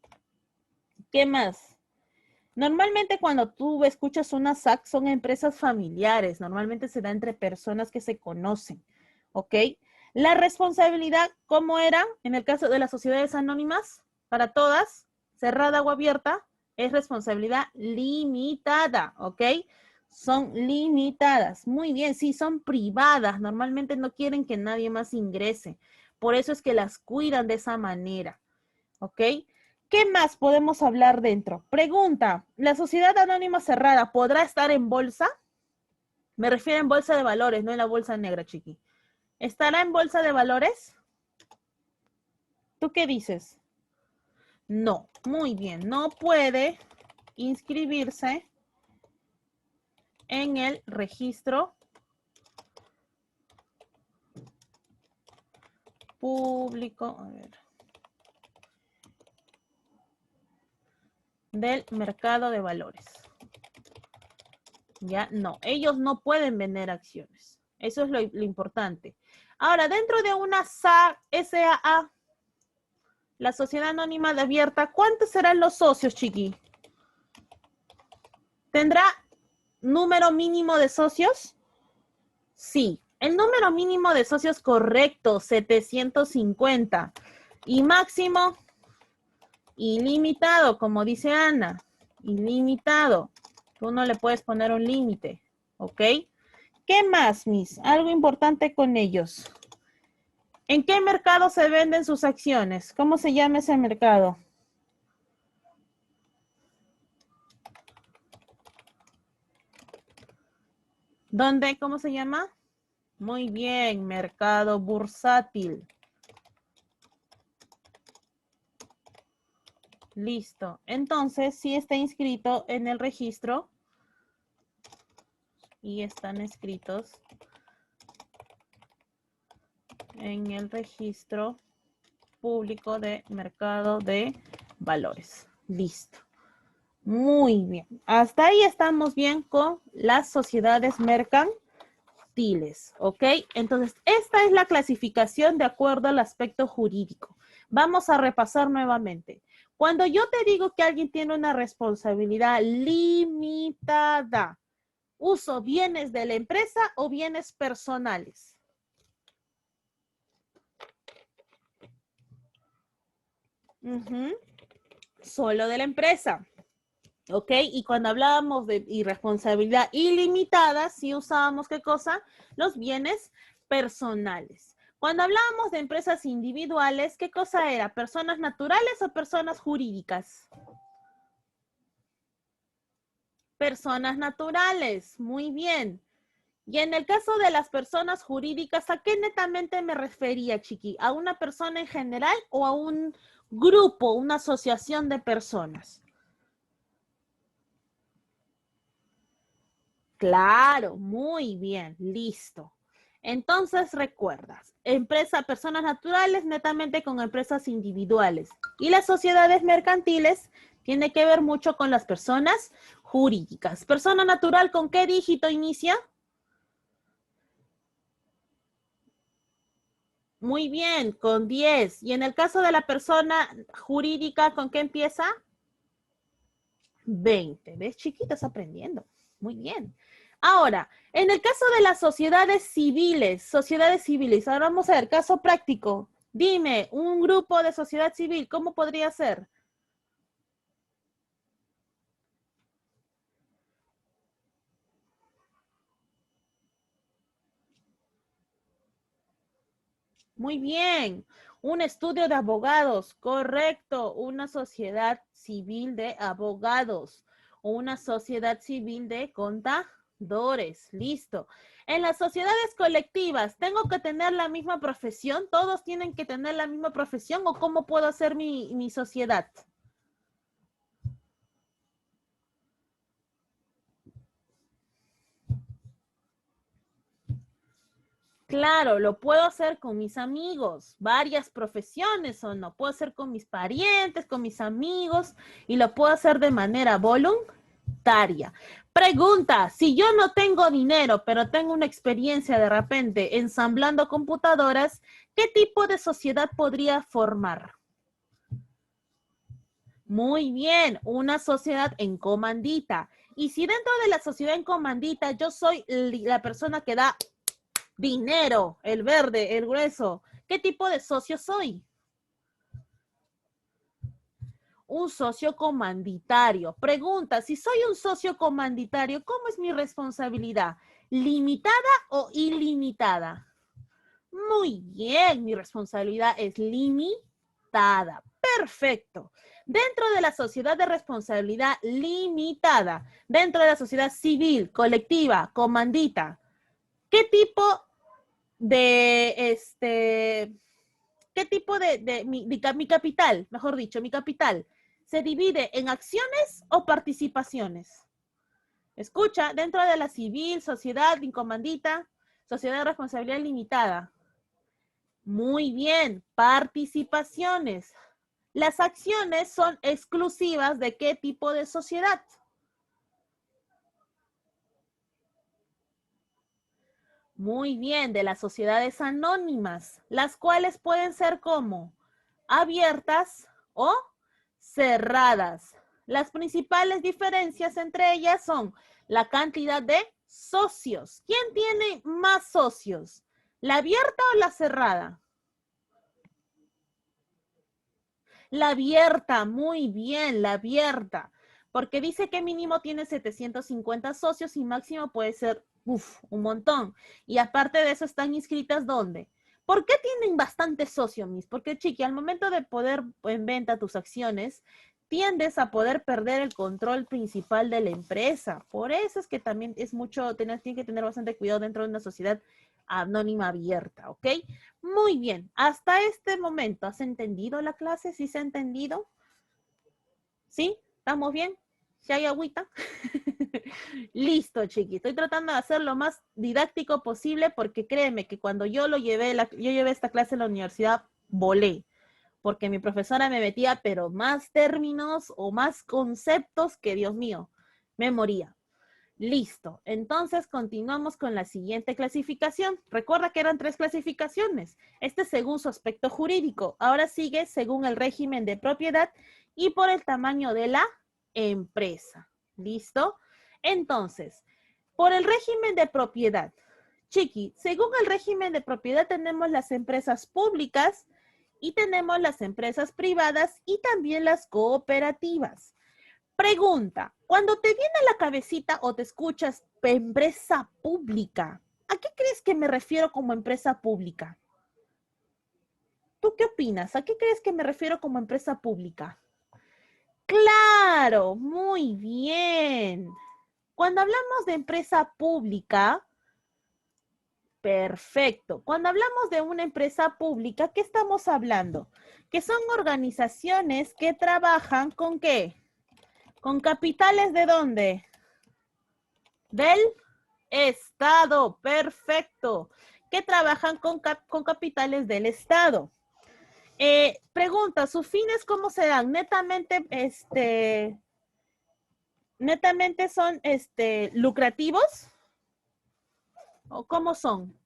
¿Qué más? Normalmente cuando tú escuchas una SAC son empresas familiares, normalmente se da entre personas que se conocen, ¿ok? La responsabilidad, ¿cómo era en el caso de las sociedades anónimas? Para todas, cerrada o abierta, es responsabilidad limitada, ¿ok? Son limitadas. Muy bien, sí, son privadas, normalmente no quieren que nadie más ingrese, por eso es que las cuidan de esa manera, ¿ok? ¿Qué más podemos hablar dentro? Pregunta, ¿la sociedad anónima cerrada podrá estar en bolsa? Me refiero en bolsa de valores, no en la bolsa negra, chiqui. ¿Estará en bolsa de valores? ¿Tú qué dices? No, muy bien, no puede inscribirse en el registro público, a ver, del mercado de valores. Ya, no, ellos no pueden vender acciones. Eso es lo importante. Ahora, dentro de una SAA, la sociedad anónima de abierta, ¿cuántos serán los socios, chiqui? ¿Tendrá número mínimo de socios? Sí, el número mínimo de socios correcto, 750. Y máximo, ilimitado, como dice Ana, ilimitado. Tú no le puedes poner un límite, ¿ok? ¿Qué más, Miss? Algo importante con ellos. ¿En qué mercado se venden sus acciones? ¿Cómo se llama ese mercado? ¿Dónde? ¿Cómo se llama? Muy bien, mercado bursátil. Listo. Entonces, sí está inscrito en el registro y están escritos en el registro público de mercado de valores. Listo. Muy bien. Hasta ahí estamos bien con las sociedades mercantiles, ¿ok? Entonces, esta es la clasificación de acuerdo al aspecto jurídico. Vamos a repasar nuevamente. Cuando yo te digo que alguien tiene una responsabilidad limitada, uso bienes de la empresa o bienes personales. Solo de la empresa. ¿Ok? Y cuando hablábamos de irresponsabilidad ilimitada, sí usábamos, ¿qué cosa? Los bienes personales. Cuando hablábamos de empresas individuales, ¿qué cosa era? ¿Personas naturales o personas jurídicas? Personas naturales, muy bien. Y en el caso de las personas jurídicas, ¿a qué netamente me refería, Chiqui? ¿A una persona en general o a un grupo, una asociación de personas? Claro, muy bien, listo. Entonces recuerdas, personas naturales netamente con empresas individuales. Y las sociedades mercantiles tiene que ver mucho con las personas jurídicas. Persona natural, ¿con qué dígito inicia? Muy bien, con 10. Y en el caso de la persona jurídica, ¿con qué empieza? 20. ¿Ves, chiquitas aprendiendo? Muy bien. Ahora, en el caso de las sociedades civiles, ahora vamos a ver, caso práctico. Dime, un grupo de sociedad civil, ¿cómo podría ser? Muy bien. Un estudio de abogados, correcto. Una sociedad civil de abogados. Una sociedad civil de contadores. Listo. En las sociedades colectivas, ¿tengo que tener la misma profesión? ¿Todos tienen que tener la misma profesión? ¿O cómo puedo hacer mi sociedad? Claro, lo puedo hacer con mis amigos, varias profesiones o no. Puedo hacer con mis parientes, con mis amigos y lo puedo hacer de manera voluntaria. comunitaria. Pregunta, si yo no tengo dinero, pero tengo una experiencia de repente ensamblando computadoras, ¿qué tipo de sociedad podría formar? Muy bien, una sociedad en comandita. Y si dentro de la sociedad en comandita yo soy la persona que da dinero, el verde, el grueso, ¿qué tipo de socio soy? Un socio comanditario. Pregunta, si soy un socio comanditario, ¿cómo es mi responsabilidad? ¿Limitada o ilimitada? Muy bien, mi responsabilidad es limitada. Perfecto. Dentro de la sociedad de responsabilidad limitada, dentro de la sociedad civil, colectiva, comandita, ¿qué tipo mi capital, mejor dicho, mi capital, se divide en acciones o participaciones? Escucha, dentro de la civil, sociedad, incomandita, sociedad de responsabilidad limitada. Muy bien, participaciones. Las acciones son exclusivas de qué tipo de sociedad. Muy bien, de las sociedades anónimas, las cuales pueden ser como abiertas o cerradas. Las principales diferencias entre ellas son la cantidad de socios. ¿Quién tiene más socios? ¿La abierta o la cerrada? La abierta, muy bien, la abierta. Porque dice que mínimo tiene 750 socios y máximo puede ser, un montón. Y aparte de eso, están inscritas ¿dónde? ¿Por qué tienen bastantes socios, mis? Porque, chiqui, al momento de poder en venta tus acciones, tiendes a poder perder el control principal de la empresa. Por eso es que también es mucho, tienes que tener bastante cuidado dentro de una sociedad anónima abierta, ¿ok? Muy bien, hasta este momento, ¿has entendido la clase? ¿Sí se ha entendido? ¿Sí? ¿Estamos bien? ¿Si hay agüita? Listo, chiqui. Estoy tratando de hacer lo más didáctico posible porque créeme que cuando yo llevé esta clase en la universidad, volé. Porque mi profesora me metía, pero más términos o más conceptos que, Dios mío, me moría. Listo. Entonces continuamos con la siguiente clasificación. Recuerda que eran 3 clasificaciones. Este es según su aspecto jurídico. Ahora sigue según el régimen de propiedad y por el tamaño de la empresa. ¿Listo? Entonces, por el régimen de propiedad. Chiqui, según el régimen de propiedad tenemos las empresas públicas y tenemos las empresas privadas y también las cooperativas. Pregunta, cuando te viene a la cabecita o te escuchas empresa pública, ¿a qué crees que me refiero como empresa pública? ¿Tú qué opinas? ¿A qué crees que me refiero como empresa pública? Claro, muy bien. Cuando hablamos de empresa pública, perfecto. Cuando hablamos de una empresa pública, ¿qué estamos hablando? Que son organizaciones que trabajan ¿con qué? ¿Con capitales de dónde? Del Estado, perfecto. Que trabajan con capitales del Estado. Pregunta, ¿sus fines cómo se dan? Netamente son lucrativos o cómo son?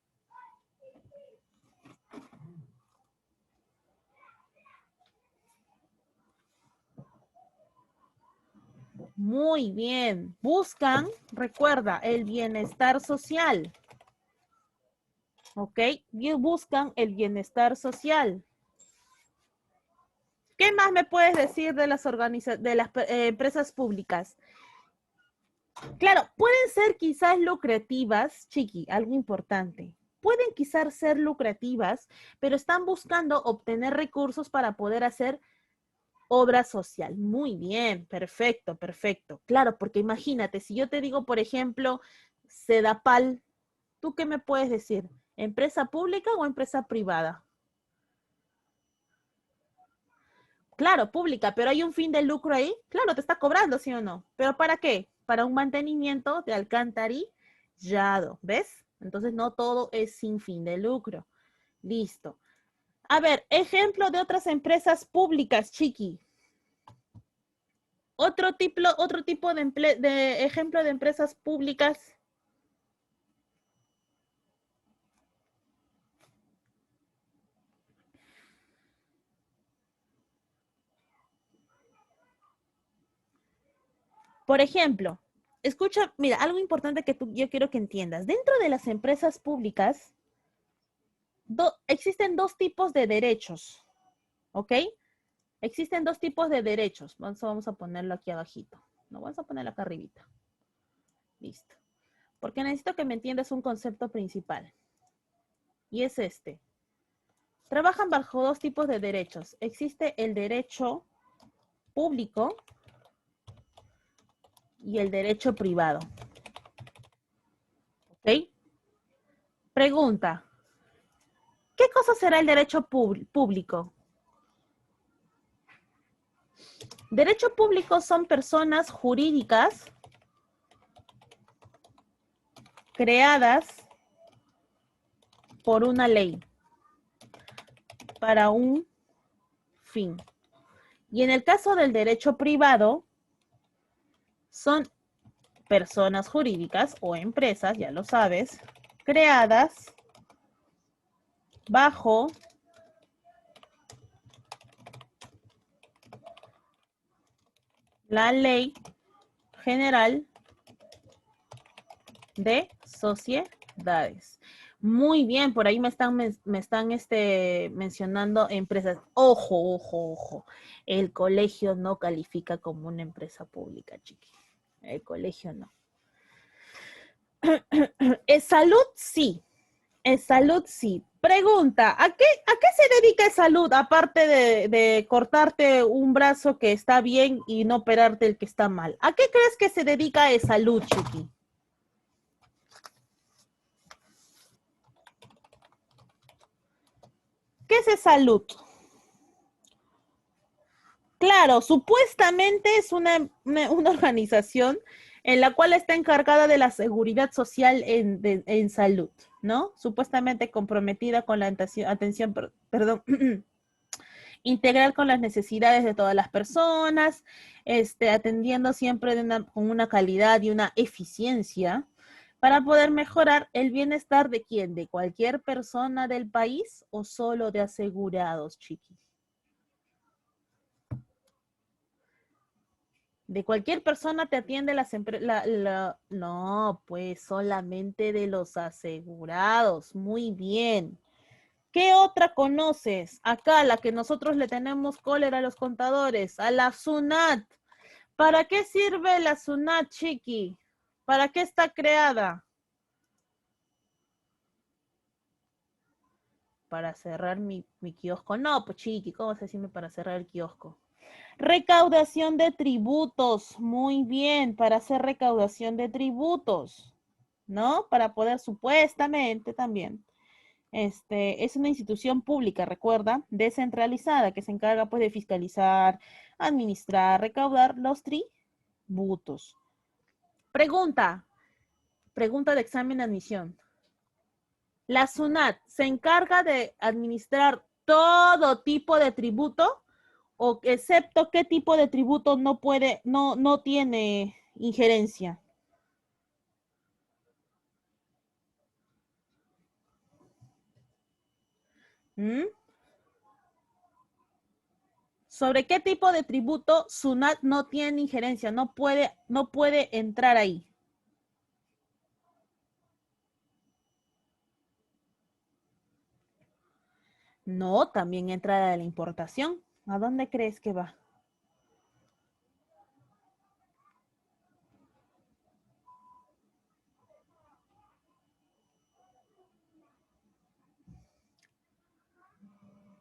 Muy bien. Buscan, recuerda, el bienestar social. ¿Ok? Buscan el bienestar social. ¿Qué más me puedes decir de las empresas públicas? Claro, pueden ser quizás lucrativas, chiqui, algo importante. Pueden quizás ser lucrativas, pero están buscando obtener recursos para poder hacer obra social. Muy bien, perfecto, perfecto. Claro, porque imagínate, si yo te digo, por ejemplo, Sedapal, ¿tú qué me puedes decir? ¿Empresa pública o empresa privada? Claro, pública, pero hay un fin de lucro ahí. Claro, te está cobrando, ¿sí o no? ¿Pero para qué? Para un mantenimiento de alcantarillado, ¿ves? Entonces no todo es sin fin de lucro. Listo. A ver, ejemplo de otras empresas públicas, Chiqui. Otro tipo de ejemplo de empresas públicas. Por ejemplo, escucha, mira, algo importante que yo quiero que entiendas. Dentro de las empresas públicas existen dos tipos de derechos, ¿ok? Existen dos tipos de derechos. Vamos a ponerlo aquí abajito. No, vamos a ponerlo acá arribita. Listo. Porque necesito que me entiendas un concepto principal. Y es este. Trabajan bajo dos tipos de derechos. Existe el derecho público y el derecho privado. ¿Ok? Pregunta. ¿Qué cosa será el derecho público? Derecho público son personas jurídicas creadas por una ley para un fin. Y en el caso del derecho privado, son personas jurídicas o empresas, ya lo sabes, creadas bajo la Ley General de Sociedades. Muy bien, por ahí me están mencionando empresas. Ojo, ojo, ojo. El colegio no califica como una empresa pública, chiqui. El colegio no. Salud, sí. Salud, sí. Pregunta, ¿a qué se dedica salud aparte de cortarte un brazo que está bien y no operarte el que está mal? ¿A qué crees que se dedica salud, chiqui? ¿Qué es salud? Claro, supuestamente es una organización en la cual está encargada de la seguridad social en salud, ¿no? Supuestamente comprometida con la atención, perdón, integral con las necesidades de todas las personas, atendiendo siempre con una calidad y una eficiencia para poder mejorar el bienestar de quién, de cualquier persona del país o solo de asegurados, chiquis. De cualquier persona te atiende las empresas. No, pues solamente de los asegurados. Muy bien. ¿Qué otra conoces? Acá, la que nosotros le tenemos cólera a los contadores, a la SUNAT. ¿Para qué sirve la SUNAT, chiqui? ¿Para qué está creada? Para cerrar mi kiosco. No, pues chiqui, ¿cómo se decirme para cerrar el kiosco? Recaudación de tributos, muy bien, para hacer recaudación de tributos, ¿no? Para poder supuestamente también. Es una institución pública, recuerda, descentralizada, que se encarga pues de fiscalizar, administrar, recaudar los tributos. Pregunta, pregunta de examen de admisión. La SUNAT se encarga de administrar todo tipo de tributo o excepto qué tipo de tributo no tiene injerencia. ¿Mm? ¿Sobre qué tipo de tributo SUNAT no tiene injerencia? No puede entrar ahí. No, también entra la de la importación. ¿A dónde crees que va?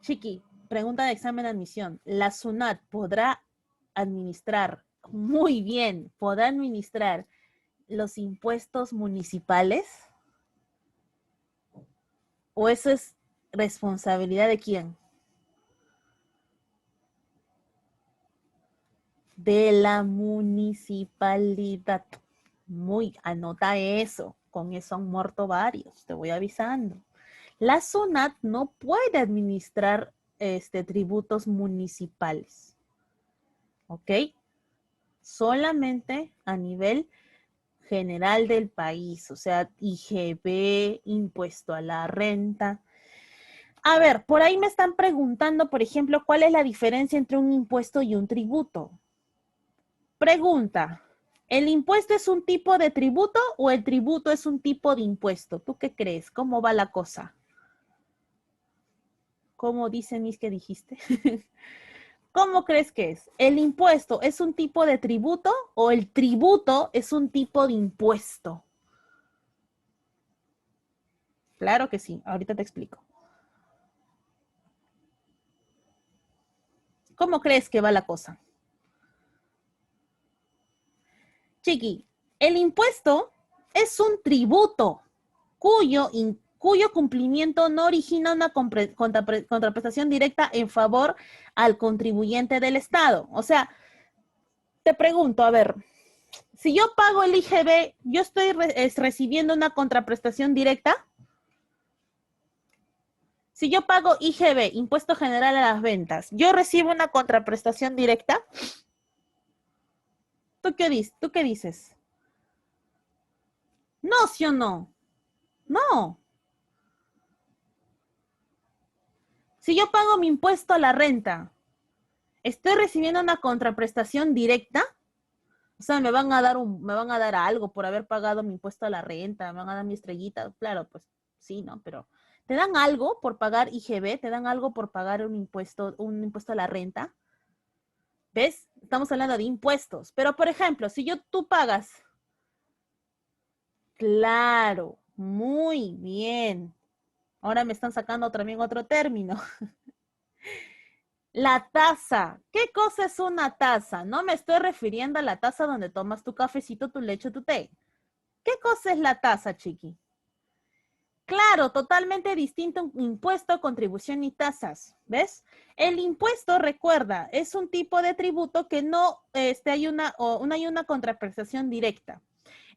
Chiqui, pregunta de examen de admisión. ¿La SUNAT podrá administrar, muy bien, podrá administrar los impuestos municipales? ¿O eso es responsabilidad de quién? De la municipalidad. Muy, anota eso. Con eso han muerto varios, te voy avisando. La SUNAT no puede administrar tributos municipales. ¿Ok? solamente a nivel general del país, o sea, IGB, impuesto a la renta. A ver, por ahí me están preguntando, por ejemplo, ¿cuál es la diferencia entre un impuesto y un tributo? Pregunta, ¿el impuesto es un tipo de tributo o el tributo es un tipo de impuesto? ¿Tú qué crees? ¿Cómo va la cosa? ¿Cómo dice Miss que dijiste? ¿Cómo crees que es? ¿El impuesto es un tipo de tributo o el tributo es un tipo de impuesto? Claro que sí, ahorita te explico. ¿Cómo crees que va la cosa? Chiqui, el impuesto es un tributo cuyo cumplimiento no origina una contraprestación directa en favor al contribuyente del Estado. O sea, te pregunto, a ver, si yo pago el IGB, ¿yo estoy recibiendo una contraprestación directa? Si yo pago IGB, Impuesto General a las Ventas, ¿yo recibo una contraprestación directa? ¿Tú qué dices? No, ¿sí o no? No. Si yo pago mi impuesto a la renta, ¿estoy recibiendo una contraprestación directa? O sea, me van a dar algo por haber pagado mi impuesto a la renta, me van a dar mi estrellita. Claro, pues sí, ¿no? Pero ¿te dan algo por pagar IGB? ¿Te dan algo por pagar un impuesto a la renta? ¿Ves? Estamos hablando de impuestos. Pero, por ejemplo, si tú pagas, claro, muy bien. Ahora me están sacando también otro término. La taza. ¿Qué cosa es una taza? No me estoy refiriendo a la taza donde tomas tu cafecito, tu leche, tu té. ¿Qué cosa es la taza, chiqui? Claro, totalmente distinto un impuesto, contribución y tasas. ¿Ves? El impuesto, recuerda, es un tipo de tributo que no hay una contraprestación directa.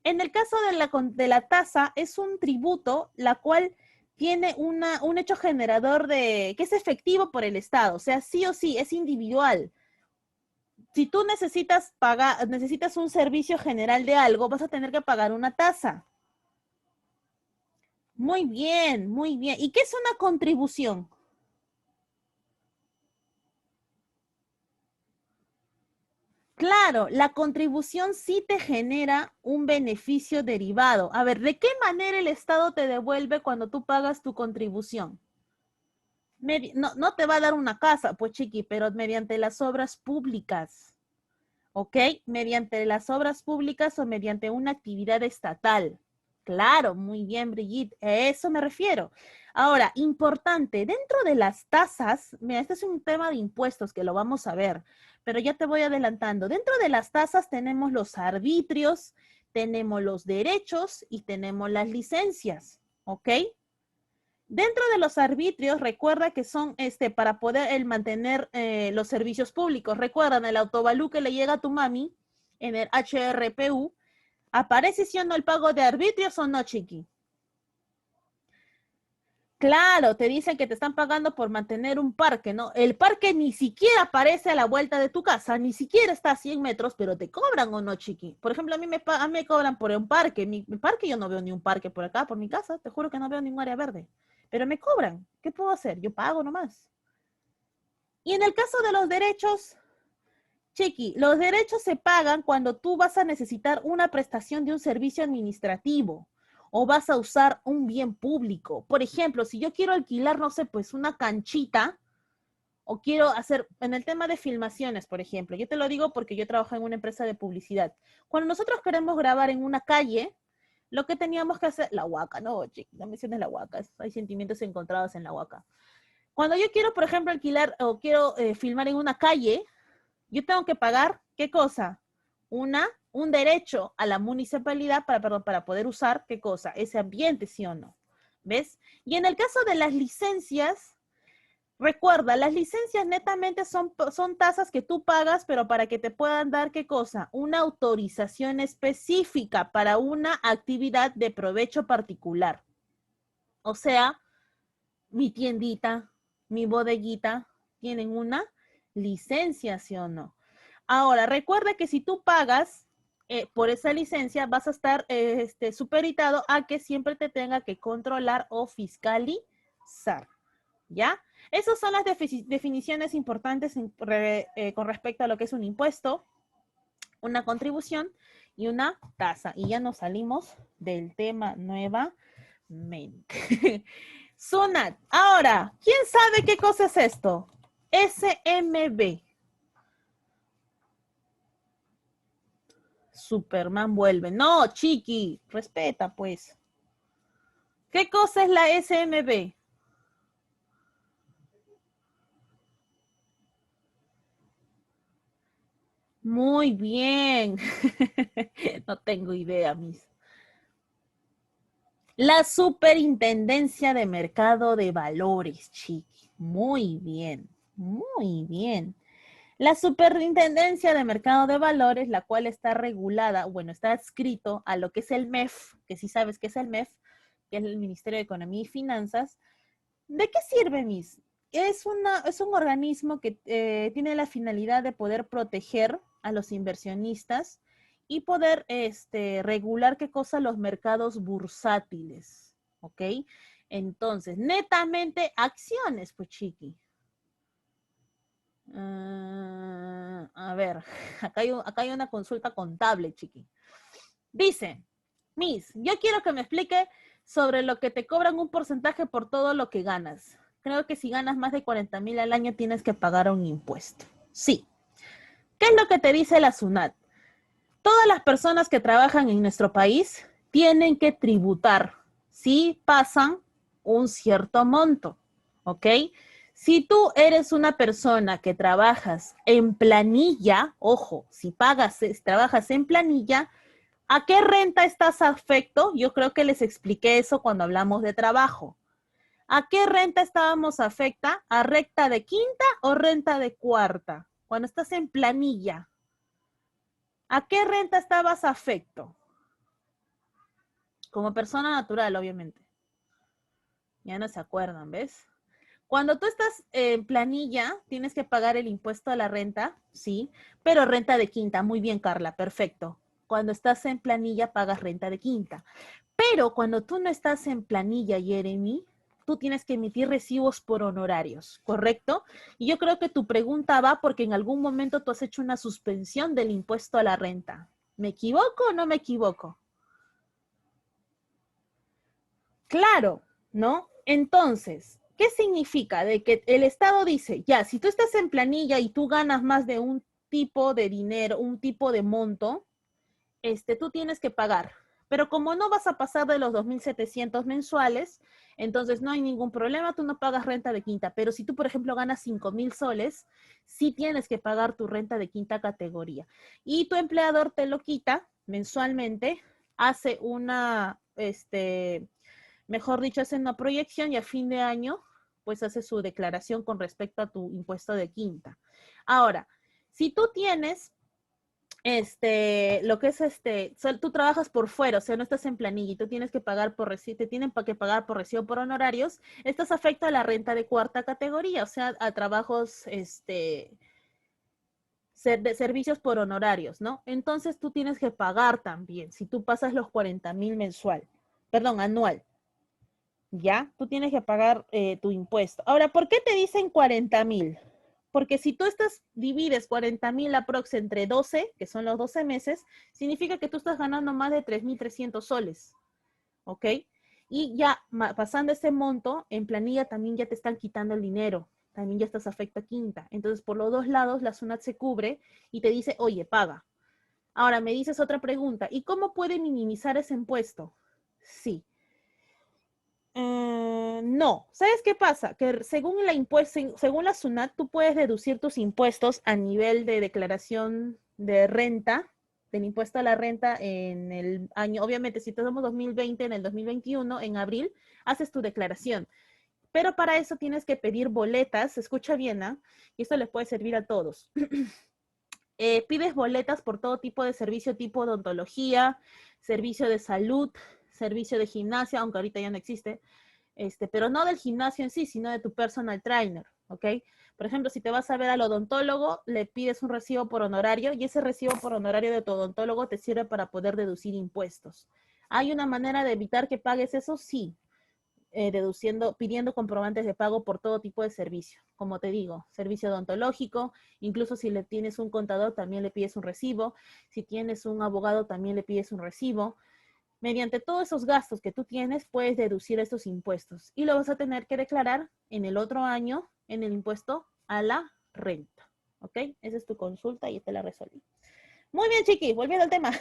En el caso de la tasa, es un tributo la cual tiene un hecho generador que es efectivo por el Estado, o sea, sí o sí, es individual. Si tú necesitas un servicio general de algo, vas a tener que pagar una tasa. Muy bien, muy bien. ¿Y qué es una contribución? Claro, la contribución sí te genera un beneficio derivado. A ver, ¿de qué manera el Estado te devuelve cuando tú pagas tu contribución? No, no te va a dar una casa, pues chiqui, pero mediante las obras públicas, ¿ok? Mediante las obras públicas o mediante una actividad estatal. Claro, muy bien, Brigitte, a eso me refiero. Ahora, importante, dentro de las tasas, mira, este es un tema de impuestos que lo vamos a ver, pero ya te voy adelantando. Dentro de las tasas tenemos los arbitrios, tenemos los derechos y tenemos las licencias, ¿ok? Dentro de los arbitrios, recuerda que son para poder mantener los servicios públicos. Recuerdan el autovalú que le llega a tu mami en el HRPU. ¿Aparece siendo el pago de arbitrios o no, chiqui? Claro, te dicen que te están pagando por mantener un parque, ¿no? El parque ni siquiera aparece a la vuelta de tu casa, ni siquiera está a 100 metros, pero te cobran o no, chiqui. Por ejemplo, a mí me cobran por un parque. Mi parque yo no veo ni un parque por acá, por mi casa. Te juro que no veo ningún área verde. Pero me cobran. ¿Qué puedo hacer? Yo pago nomás. Y en el caso de los derechos, chiqui, los derechos se pagan cuando tú vas a necesitar una prestación de un servicio administrativo o vas a usar un bien público. Por ejemplo, si yo quiero alquilar, no sé, pues una canchita o quiero hacer, en el tema de filmaciones, por ejemplo, yo te lo digo porque yo trabajo en una empresa de publicidad. Cuando nosotros queremos grabar en una calle, lo que teníamos que hacer, la huaca, no, chiqui, no menciones la huaca, hay sentimientos encontrados en la huaca. Cuando yo quiero, por ejemplo, alquilar o quiero filmar en una calle, yo tengo que pagar, ¿qué cosa? Un derecho a la municipalidad para poder usar, ¿qué cosa? Ese ambiente, ¿sí o no? ¿Ves? Y en el caso de las licencias, recuerda, las licencias netamente son tasas que tú pagas, pero para que te puedan dar, ¿qué cosa? Una autorización específica para una actividad de provecho particular. O sea, mi tiendita, mi bodeguita, tienen una licencia, ¿sí o no? Ahora, recuerda que si tú pagas por esa licencia, vas a estar supeditado a que siempre te tenga que controlar o fiscalizar, ¿ya? Esas son las definiciones importantes con respecto a lo que es un impuesto, una contribución y una tasa. Y ya nos salimos del tema nuevamente. SUNAT. Ahora, ¿quién sabe qué cosa es esto? SMB. Superman vuelve. No, chiqui, respeta pues. ¿Qué cosa es la SMB? Muy bien. No tengo idea, mis. La Superintendencia de Mercado de Valores, chiqui. Muy bien, muy bien. La Superintendencia de Mercado de Valores, la cual está regulada, bueno, está adscrito a lo que es el MEF, que sí sabes que es el MEF, que es el Ministerio de Economía y Finanzas. ¿De qué sirve, Miss? Es un organismo que tiene la finalidad de poder proteger a los inversionistas y poder regular qué cosa los mercados bursátiles, ¿ok? Entonces, netamente acciones, pues chiqui. A ver, acá hay una consulta contable, chiqui. Dice, Miss, yo quiero que me explique sobre lo que te cobran un porcentaje por todo lo que ganas. Creo que si ganas más de 40,000 al año tienes que pagar un impuesto. Sí. ¿Qué es lo que te dice la SUNAT? Todas las personas que trabajan en nuestro país tienen que tributar si pasan un cierto monto, ¿ok? Si tú eres una persona que trabajas en planilla, ojo, si trabajas en planilla, ¿a qué renta estás afecto? Yo creo que les expliqué eso cuando hablamos de trabajo. ¿A qué renta estábamos afecta? ¿A renta de quinta o renta de cuarta? Cuando estás en planilla. ¿A qué renta estabas afecto? Como persona natural, obviamente. Ya no se acuerdan, ¿ves? Cuando tú estás en planilla, tienes que pagar el impuesto a la renta, sí, pero renta de quinta. Muy bien, Carla, perfecto. Cuando estás en planilla, pagas renta de quinta. Pero cuando tú no estás en planilla, Jeremy, tú tienes que emitir recibos por honorarios, ¿correcto? Y yo creo que tu pregunta va porque en algún momento tú has hecho una suspensión del impuesto a la renta. ¿Me equivoco o no me equivoco? Claro, ¿no? Entonces, ¿qué significa? De que el Estado dice, ya, si tú estás en planilla y tú ganas más de un tipo de dinero, un tipo de monto, tú tienes que pagar. Pero como no vas a pasar de los 2,700 mensuales, entonces no hay ningún problema, tú no pagas renta de quinta. Pero si tú, por ejemplo, ganas 5,000 soles, sí tienes que pagar tu renta de quinta categoría. Y tu empleador te lo quita mensualmente, hace mejor dicho, hace una proyección y a fin de año, pues hace su declaración con respecto a tu impuesto de quinta. Ahora, si tú tienes lo que es tú trabajas por fuera, o sea, no estás en planilla y tú tienes que pagar te tienen que pagar por recibo por honorarios, estás afecto a la renta de cuarta categoría, o sea, a trabajos, de servicios por honorarios, ¿no? Entonces tú tienes que pagar también, si tú pasas los 40,000 anual, ¿ya? Tú tienes que pagar tu impuesto. Ahora, ¿por qué te dicen 40,000? Porque si tú divides 40,000 aprox entre 12, que son los 12 meses, significa que tú estás ganando más de 3,300 soles, ¿ok? Y ya pasando ese monto, en planilla también ya te están quitando el dinero, también ya estás afecto a quinta. Entonces, por los dos lados, la SUNAT se cubre y te dice, oye, paga. Ahora, me dices otra pregunta, ¿y cómo puede minimizar ese impuesto? Sí. No, ¿sabes qué pasa? Que según la SUNAT, tú puedes deducir tus impuestos a nivel de declaración de renta, del impuesto a la renta en el año, obviamente, si tenemos 2020, en el 2021, en abril, haces tu declaración. Pero para eso tienes que pedir boletas, escucha bien, ¿ah? Y esto les puede servir a todos. Pides boletas por todo tipo de servicio, tipo odontología, servicio de salud, servicio de gimnasia, aunque ahorita ya no existe, pero no del gimnasio en sí, sino de tu personal trainer, ¿ok? Por ejemplo, si te vas a ver al odontólogo, le pides un recibo por honorario y ese recibo por honorario de tu odontólogo te sirve para poder deducir impuestos. ¿Hay una manera de evitar que pagues eso? Sí, pidiendo comprobantes de pago por todo tipo de servicio. Como te digo, servicio odontológico, incluso si le tienes un contador, también le pides un recibo. Si tienes un abogado, también le pides un recibo. Mediante todos esos gastos que tú tienes, puedes deducir estos impuestos y lo vas a tener que declarar en el otro año en el impuesto a la renta. ¿Ok? Esa es tu consulta y te la resolví. Muy bien, Chiqui, volviendo al tema.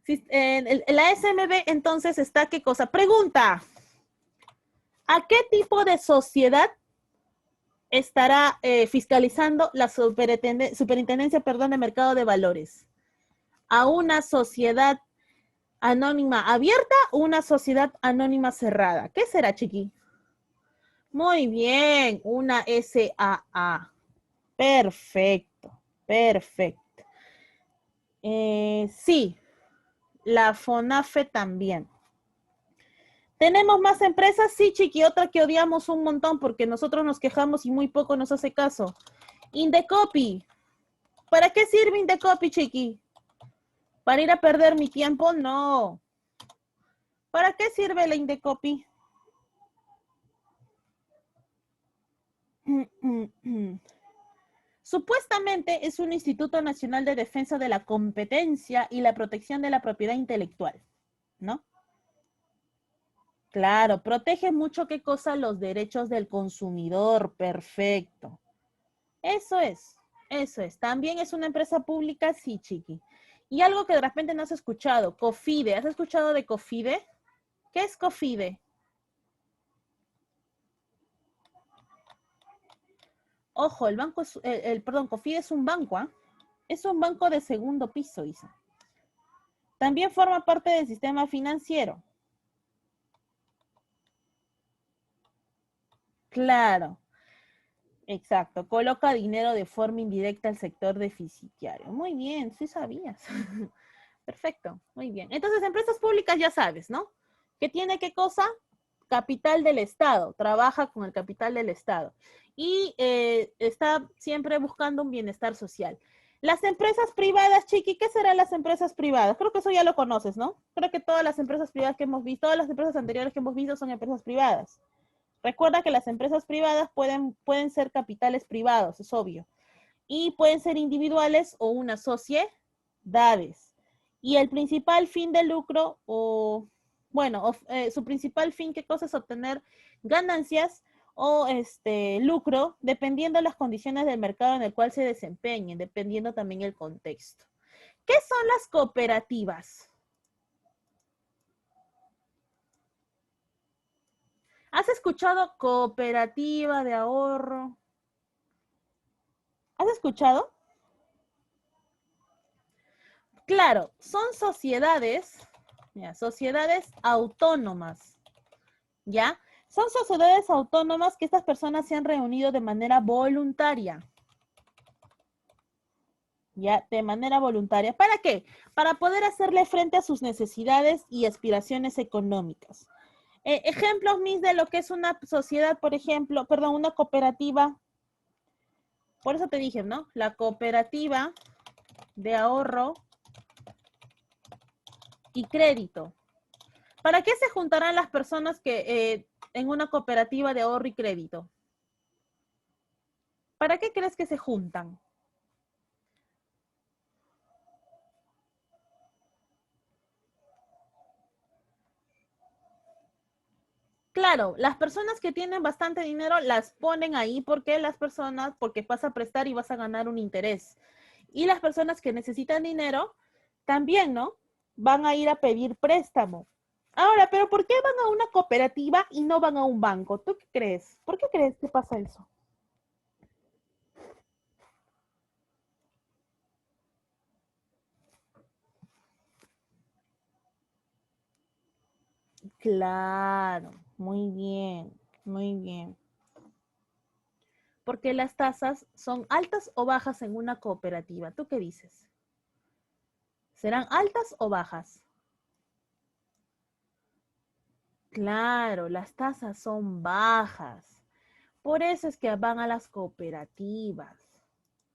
Si, la SMB entonces está, ¿qué cosa? Pregunta, ¿a qué tipo de sociedad estará fiscalizando la superintendencia, perdón, de mercado de valores? ¿A una sociedad anónima abierta o una sociedad anónima cerrada? ¿Qué será, Chiqui? Muy bien, una SAA. Perfecto, perfecto. Sí, la FONAFE también. ¿Tenemos más empresas? Sí, Chiqui, otra que odiamos un montón porque nosotros nos quejamos y muy poco nos hace caso. Indecopi. ¿Para qué sirve Indecopi, Chiqui? ¿Para ir a perder mi tiempo? No. ¿Para qué sirve la Indecopi? Supuestamente es un Instituto Nacional de Defensa de la Competencia y la Protección de la Propiedad Intelectual, ¿no? Claro, protege mucho, ¿qué cosa? Los derechos del consumidor, perfecto. Eso es, eso es. También es una empresa pública, sí, Chiqui. Y algo que de repente no has escuchado, COFIDE. ¿Has escuchado de COFIDE? ¿Qué es COFIDE? Ojo, el banco es, perdón, COFIDE es un banco, ¿ah? Es un banco de segundo piso, Isa. También forma parte del sistema financiero. Claro, exacto. Coloca dinero de forma indirecta al sector deficitario. Muy bien, sí sabías. Perfecto, muy bien. Entonces, empresas públicas ya sabes, ¿no? ¿Qué tiene qué cosa? Capital del Estado, trabaja con el capital del Estado y está siempre buscando un bienestar social. Las empresas privadas, Chiqui, ¿qué serán las empresas privadas? Creo que eso ya lo conoces, ¿no? Creo que todas las empresas privadas que hemos visto, todas las empresas anteriores que hemos visto son empresas privadas. Recuerda que las empresas privadas pueden ser capitales privados, es obvio, y pueden ser individuales o unas sociedades. Y el principal fin de lucro, o bueno, su principal fin, ¿qué cosa es? Obtener ganancias o lucro, dependiendo de las condiciones del mercado en el cual se desempeñen, dependiendo también el contexto. ¿Qué son las cooperativas? ¿Has escuchado cooperativa de ahorro? ¿Has escuchado? Claro, son sociedades, ya, sociedades autónomas, ¿ya? Son sociedades autónomas que estas personas se han reunido de manera voluntaria, ¿ya? De manera voluntaria. ¿Para qué? Para poder hacerle frente a sus necesidades y aspiraciones económicas. Ejemplos mis de lo que es una sociedad, por ejemplo, perdón, una cooperativa. Por eso te dije, ¿no? La cooperativa de ahorro y crédito. ¿Para qué se juntarán las personas que en una cooperativa de ahorro y crédito? ¿Para qué crees que se juntan? Claro, las personas que tienen bastante dinero las ponen ahí porque porque vas a prestar y vas a ganar un interés. Y las personas que necesitan dinero también, ¿no? Van a ir a pedir préstamo. Ahora, pero ¿por qué van a una cooperativa y no van a un banco? ¿Tú qué crees? ¿Por qué crees que pasa eso? Claro, muy bien, muy bien. Porque las tasas son altas o bajas en una cooperativa. ¿Tú qué dices? ¿Serán altas o bajas? Claro, las tasas son bajas. Por eso es que van a las cooperativas,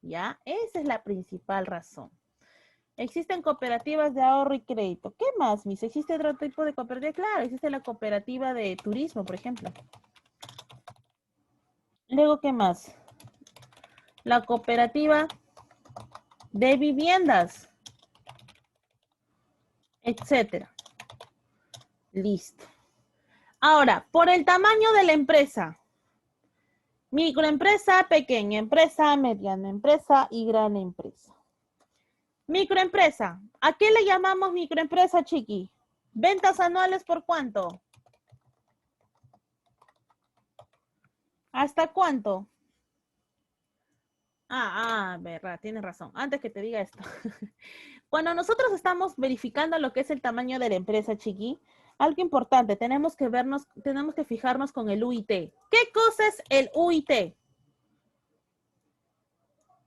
¿ya? Esa es la principal razón. Existen cooperativas de ahorro y crédito. ¿Qué más, Miss? ¿Existe otro tipo de cooperativa? Claro, existe la cooperativa de turismo, por ejemplo. Luego, ¿qué más? La cooperativa de viviendas, etcétera. Listo. Ahora, por el tamaño de la empresa. Microempresa, pequeña empresa, mediana empresa y gran empresa. Microempresa. ¿A qué le llamamos microempresa, chiqui? ¿Ventas anuales por cuánto? ¿Hasta cuánto? Verdad, tienes razón. Antes que te diga esto. Cuando nosotros estamos verificando lo que es el tamaño de la empresa, chiqui, algo importante, tenemos que fijarnos con el UIT. ¿Qué cosa es el UIT?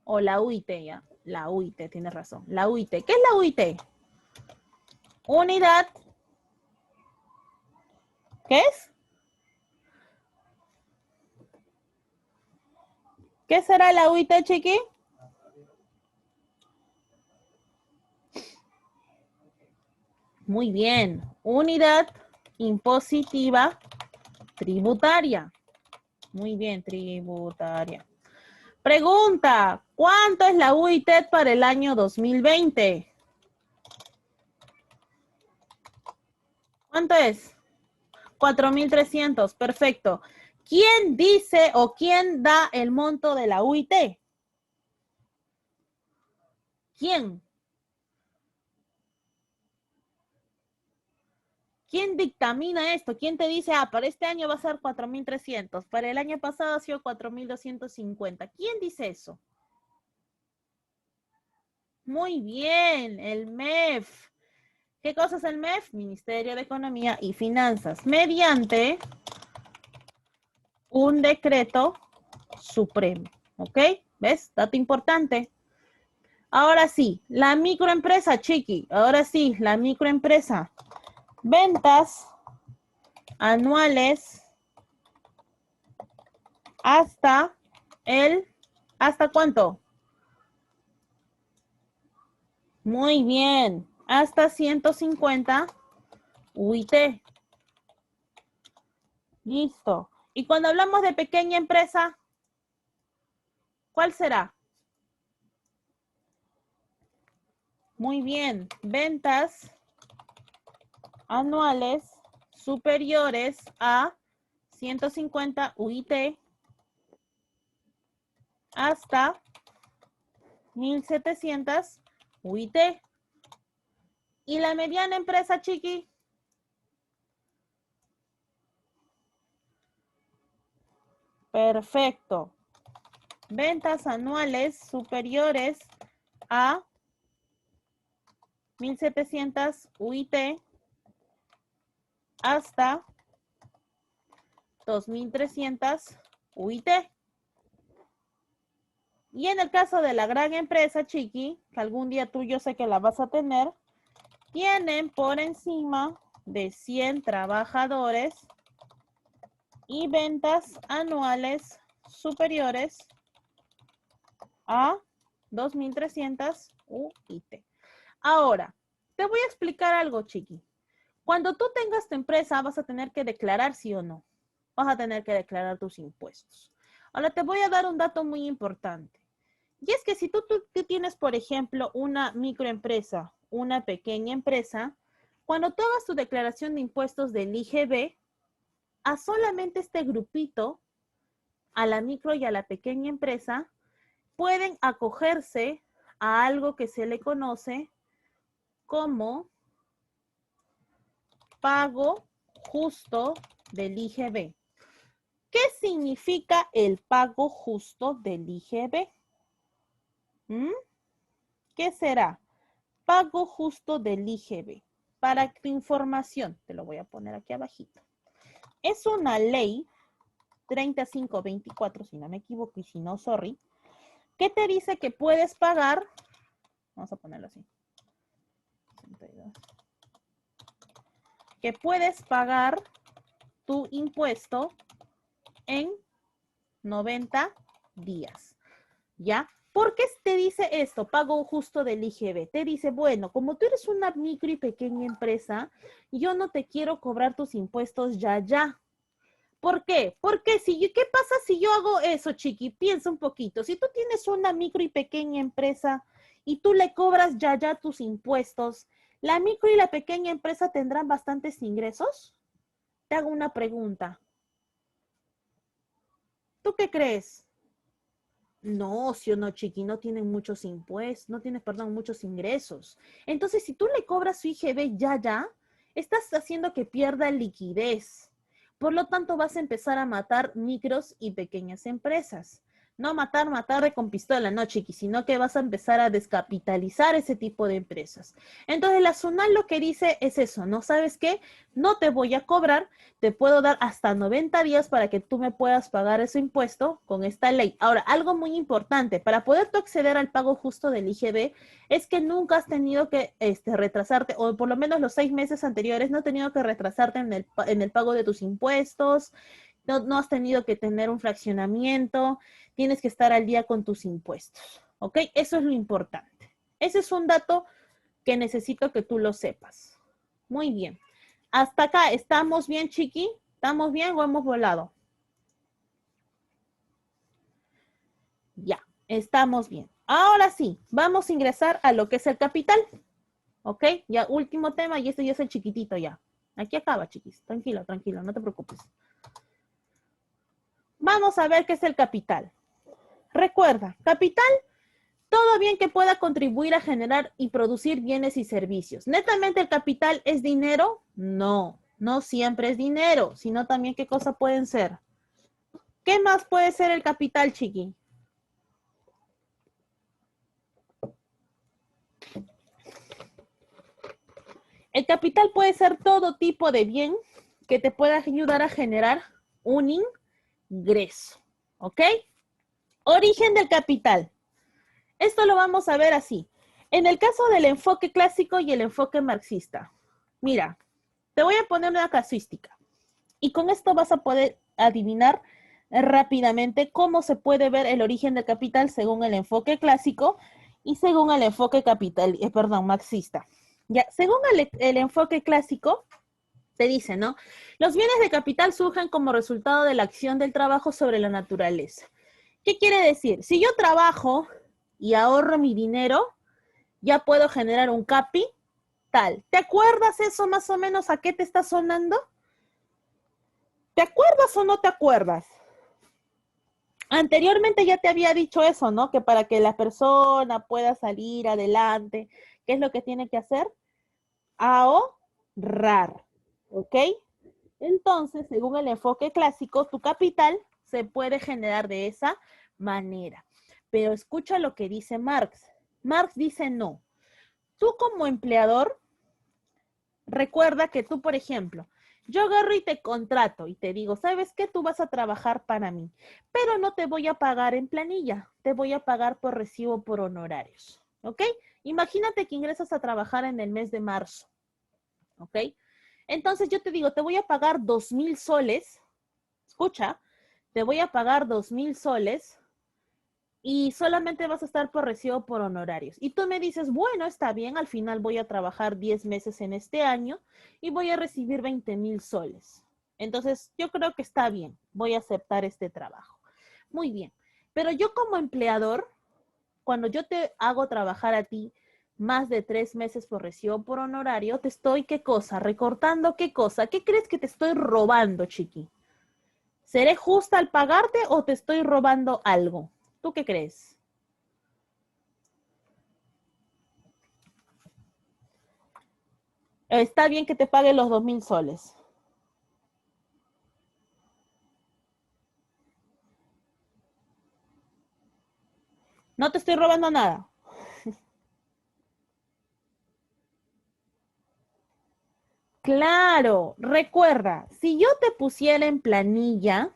O la UIT, ya. La UIT, tienes razón. La UIT. ¿Qué es la UIT? Unidad. ¿Qué es? ¿Qué será la UIT, chiqui? Muy bien. Unidad impositiva tributaria. Muy bien, tributaria. Pregunta, ¿cuánto es la UIT para el año 2020? ¿Cuánto es? 4.300, perfecto. ¿Quién dice o quién da el monto de la UIT? ¿Quién? ¿Quién dictamina esto? ¿Quién te dice, para este año va a ser 4.300, para el año pasado ha sido 4.250? ¿Quién dice eso? Muy bien, el MEF. ¿Qué cosa es el MEF? Ministerio de Economía y Finanzas, mediante un decreto supremo. ¿Ok? ¿Ves? Dato importante. Ahora sí, la microempresa, chiqui. Ahora sí, la microempresa. Ventas anuales hasta ¿hasta cuánto? Muy bien, hasta 150 UIT. Listo. Y cuando hablamos de pequeña empresa, ¿cuál será? Muy bien, ventas anuales superiores a 150 UIT hasta 1.700 UIT. ¿Y la mediana empresa, chiqui? Perfecto. Ventas anuales superiores a 1.700 UIT hasta 2.300 UIT. Y en el caso de la gran empresa, chiqui, que algún día tú yo sé que la vas a tener, tienen por encima de 100 trabajadores y ventas anuales superiores a 2.300 UIT. Ahora, te voy a explicar algo, chiqui. Cuando tú tengas tu empresa, vas a tener que declarar sí o no. Vas a tener que declarar tus impuestos. Ahora te voy a dar un dato muy importante. Y es que si tú tienes, por ejemplo, una microempresa, una pequeña empresa, cuando tú hagas tu declaración de impuestos del IGB, a solamente este grupito, a la micro y a la pequeña empresa, pueden acogerse a algo que se le conoce como pago justo del IGB. ¿Qué significa el pago justo del IGB? ¿Qué será? Pago justo del IGB. Para tu información, te lo voy a poner aquí abajito. Es una ley 3524, si no me equivoco, y si no, sorry, que te dice que puedes pagar, vamos a ponerlo así, 62, que puedes pagar tu impuesto en 90 días. ¿Ya? ¿Por qué te dice esto? Pago justo del IGB. Te dice, bueno, como tú eres una micro y pequeña empresa, yo no te quiero cobrar tus impuestos ya. ¿Por qué? Porque ¿qué pasa si yo hago eso, Chiqui? Piensa un poquito. Si tú tienes una micro y pequeña empresa y tú le cobras ya tus impuestos, ¿la micro y la pequeña empresa tendrán bastantes ingresos? Te hago una pregunta. ¿Tú qué crees? No, sí o no, Chiqui, no tienen muchos impuestos, no tienes, perdón, muchos ingresos. Entonces, si tú le cobras su IGB ya, estás haciendo que pierda liquidez. Por lo tanto, vas a empezar a matar micros y pequeñas empresas. No matar con pistola, no, Chiqui, sino que vas a empezar a descapitalizar ese tipo de empresas. Entonces, la SUNAT lo que dice es eso, ¿no? ¿Sabes qué? No te voy a cobrar, te puedo dar hasta 90 días para que tú me puedas pagar ese impuesto con esta ley. Ahora, algo muy importante, para poder tú acceder al pago justo del IGB, es que nunca has tenido que retrasarte, o por lo menos los 6 meses anteriores, no has tenido que retrasarte en el pago de tus impuestos, no has tenido que tener un fraccionamiento, tienes que estar al día con tus impuestos, ¿ok? Eso es lo importante. Ese es un dato que necesito que tú lo sepas. Muy bien. Hasta acá, ¿estamos bien, Chiqui? ¿Estamos bien o hemos volado? Ya, estamos bien. Ahora sí, vamos a ingresar a lo que es el capital. ¿Ok? Ya, último tema y este ya es el chiquitito ya. Aquí acaba, chiquis. Tranquilo, no te preocupes. Vamos a ver qué es el capital. Recuerda, capital, todo bien que pueda contribuir a generar y producir bienes y servicios. ¿Netamente el capital es dinero? No, no siempre es dinero, sino también qué cosas pueden ser. ¿Qué más puede ser el capital, chiqui? El capital puede ser todo tipo de bien que te pueda ayudar a generar un ingreso. ¿Ok? Origen del capital. Esto lo vamos a ver así. En el caso del enfoque clásico y el enfoque marxista. Mira, te voy a poner una casuística. Y con esto vas a poder adivinar rápidamente cómo se puede ver el origen del capital según el enfoque clásico y según el enfoque marxista. Ya, según el enfoque clásico, te dice, ¿no? Los bienes de capital surgen como resultado de la acción del trabajo sobre la naturaleza. ¿Qué quiere decir? Si yo trabajo y ahorro mi dinero, ya puedo generar un capital. ¿Te acuerdas eso más o menos a qué te está sonando? ¿Te acuerdas o no te acuerdas? Anteriormente ya te había dicho eso, ¿no? Que para que la persona pueda salir adelante, ¿qué es lo que tiene que hacer? Ahorrar, ¿ok? Entonces, según el enfoque clásico, tu capital se puede generar de esa manera. Pero escucha lo que dice Marx. Marx dice no. Tú como empleador, recuerda que tú, por ejemplo, yo agarro y te contrato y te digo, ¿sabes qué? Tú vas a trabajar para mí, pero no te voy a pagar en planilla, te voy a pagar por recibo por honorarios, ¿ok? Imagínate que ingresas a trabajar en el mes de marzo, ¿ok? Entonces yo te digo, te voy a pagar 2,000 soles, escucha, te voy a pagar 2,000 soles y solamente vas a estar por recibo por honorarios. Y tú me dices, bueno, está bien, al final voy a trabajar 10 meses en este año y voy a recibir 20,000 soles. Entonces, yo creo que está bien, voy a aceptar este trabajo. Muy bien, pero yo como empleador, cuando yo te hago trabajar a ti más de 3 meses por recibo por honorario, te estoy, ¿qué cosa? Recortando, ¿qué cosa? ¿Qué crees que te estoy robando, chiqui? ¿Seré justa al pagarte o te estoy robando algo? ¿Tú qué crees? Está bien que te pague los 2,000 soles. No te estoy robando nada. Claro, recuerda, si yo te pusiera en planilla,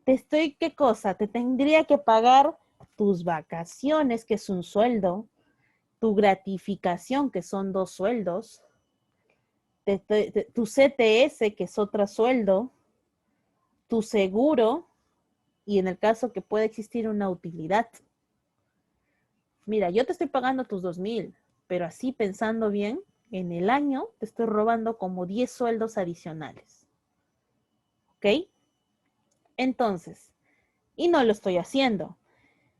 ¿qué cosa? Te tendría que pagar tus vacaciones, que es un sueldo, tu gratificación, que son 2 sueldos, tu CTS, que es otro sueldo, tu seguro, y en el caso que pueda existir una utilidad. Mira, yo te estoy pagando tus 2.000, pero así pensando bien, en el año te estoy robando como 10 sueldos adicionales. ¿Ok? Entonces, y no lo estoy haciendo.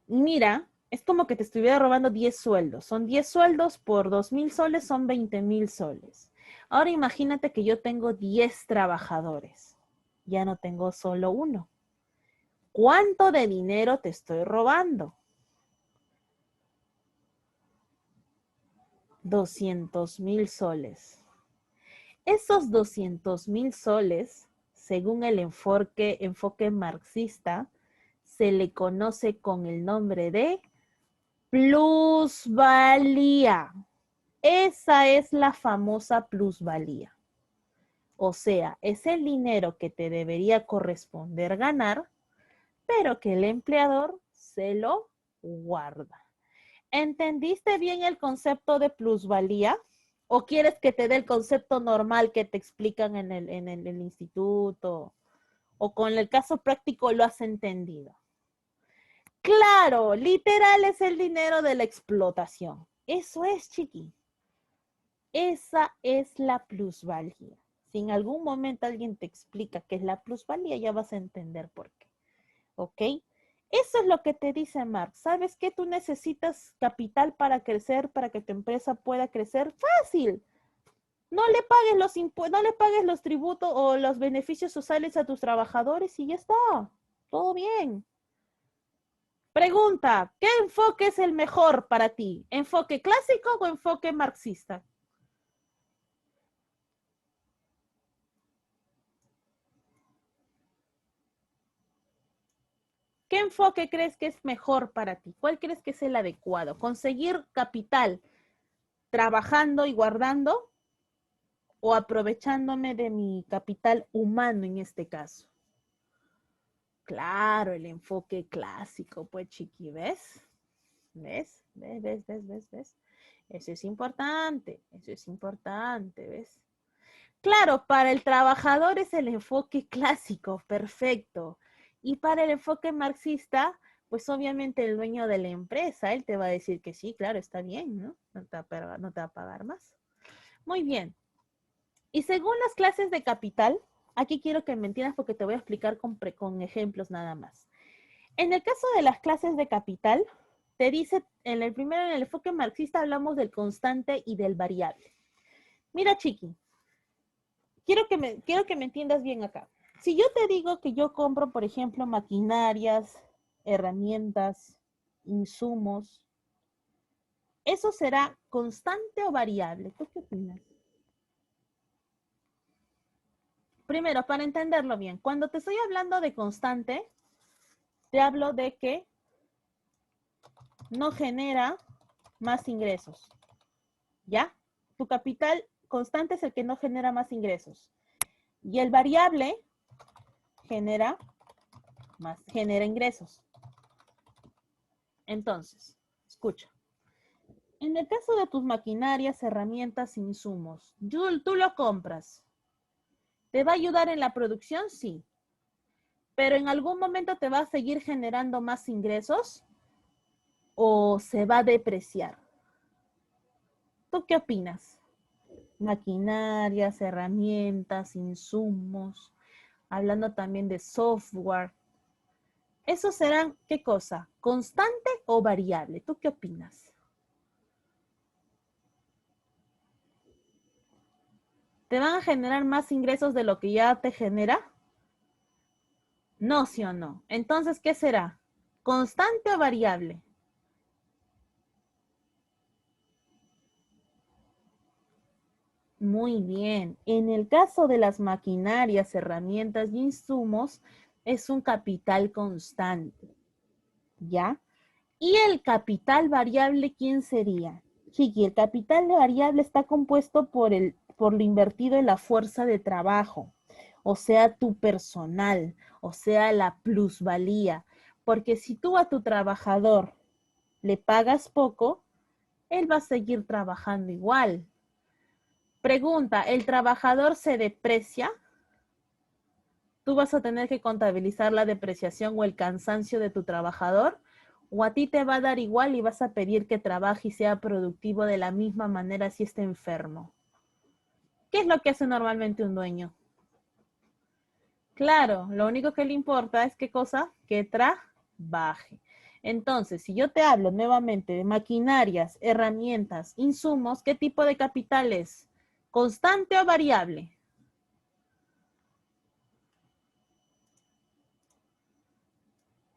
Mira, es como que te estuviera robando 10 sueldos. Son 10 sueldos por 2.000 soles, son 20.000 soles. Ahora imagínate que yo tengo 10 trabajadores. Ya no tengo solo uno. ¿Cuánto de dinero te estoy robando? 200.000 soles. Esos 200.000 soles, según el enfoque marxista, se le conoce con el nombre de plusvalía. Esa es la famosa plusvalía. O sea, es el dinero que te debería corresponder ganar, pero que el empleador se lo guarda. ¿Entendiste bien el concepto de plusvalía? ¿O quieres que te dé el concepto normal que te explican en el instituto? ¿O con el caso práctico lo has entendido? Claro, literal es el dinero de la explotación. Eso es, chiqui. Esa es la plusvalía. Si en algún momento alguien te explica qué es la plusvalía, ya vas a entender por qué. ¿Ok? Eso es lo que te dice Marx. ¿Sabes qué? Tú necesitas capital para crecer, para que tu empresa pueda crecer. Fácil. No le pagues los no le pagues los tributos o los beneficios sociales a tus trabajadores y ya está. Todo bien. Pregunta, ¿qué enfoque es el mejor para ti? ¿Enfoque clásico o enfoque marxista? ¿Qué enfoque crees que es mejor para ti? ¿Cuál crees que es el adecuado? ¿Conseguir capital trabajando y guardando o aprovechándome de mi capital humano en este caso? Claro, el enfoque clásico, pues chiqui, ¿ves? ¿Ves? ¿Ves? ¿Ves? ¿Ves? ¿Ves? ¿Ves? Eso es importante, ¿ves? Claro, para el trabajador es el enfoque clásico, perfecto. Y para el enfoque marxista, pues obviamente el dueño de la empresa, él te va a decir que sí, claro, está bien, ¿no? No te va a pagar más. Muy bien. Y según las clases de capital, aquí quiero que me entiendas porque te voy a explicar con ejemplos nada más. En el caso de las clases de capital, te dice, en el primero, en el enfoque marxista, hablamos del constante y del variable. Mira, chiqui, quiero que me entiendas bien acá. Si yo te digo que yo compro, por ejemplo, maquinarias, herramientas, insumos, ¿eso será constante o variable? ¿Tú qué opinas? Primero, para entenderlo bien, cuando te estoy hablando de constante, te hablo de que no genera más ingresos, ¿ya? Tu capital constante es el que no genera más ingresos. Y el variable genera genera ingresos. Entonces, escucha. En el caso de tus maquinarias, herramientas, insumos, tú lo compras. ¿Te va a ayudar en la producción? Sí. Pero en algún momento te va a seguir generando más ingresos o se va a depreciar. ¿Tú qué opinas? Maquinarias, herramientas, insumos, hablando también de software. ¿Esos serán qué cosa? ¿Constante o variable? ¿Tú qué opinas? ¿Te van a generar más ingresos de lo que ya te genera? No, sí o no. Entonces, ¿qué será? ¿Constante o variable? Muy bien. En el caso de las maquinarias, herramientas y insumos, es un capital constante, ¿ya? ¿Y el capital variable quién sería? Chiqui, el capital variable está compuesto por lo invertido en la fuerza de trabajo, o sea, tu personal, o sea, la plusvalía. Porque si tú a tu trabajador le pagas poco, él va a seguir trabajando igual. Pregunta, ¿el trabajador se deprecia? tú vas a tener que contabilizar la depreciación o el cansancio de tu trabajador, o a ti te va a dar igual y vas a pedir que trabaje y sea productivo de la misma manera si está enfermo. ¿Qué es lo que hace normalmente un dueño? Claro, lo único que le importa es qué cosa, que trabaje. Entonces, si yo te hablo nuevamente de maquinarias, herramientas, insumos, ¿qué tipo de capital es? ¿Constante o variable?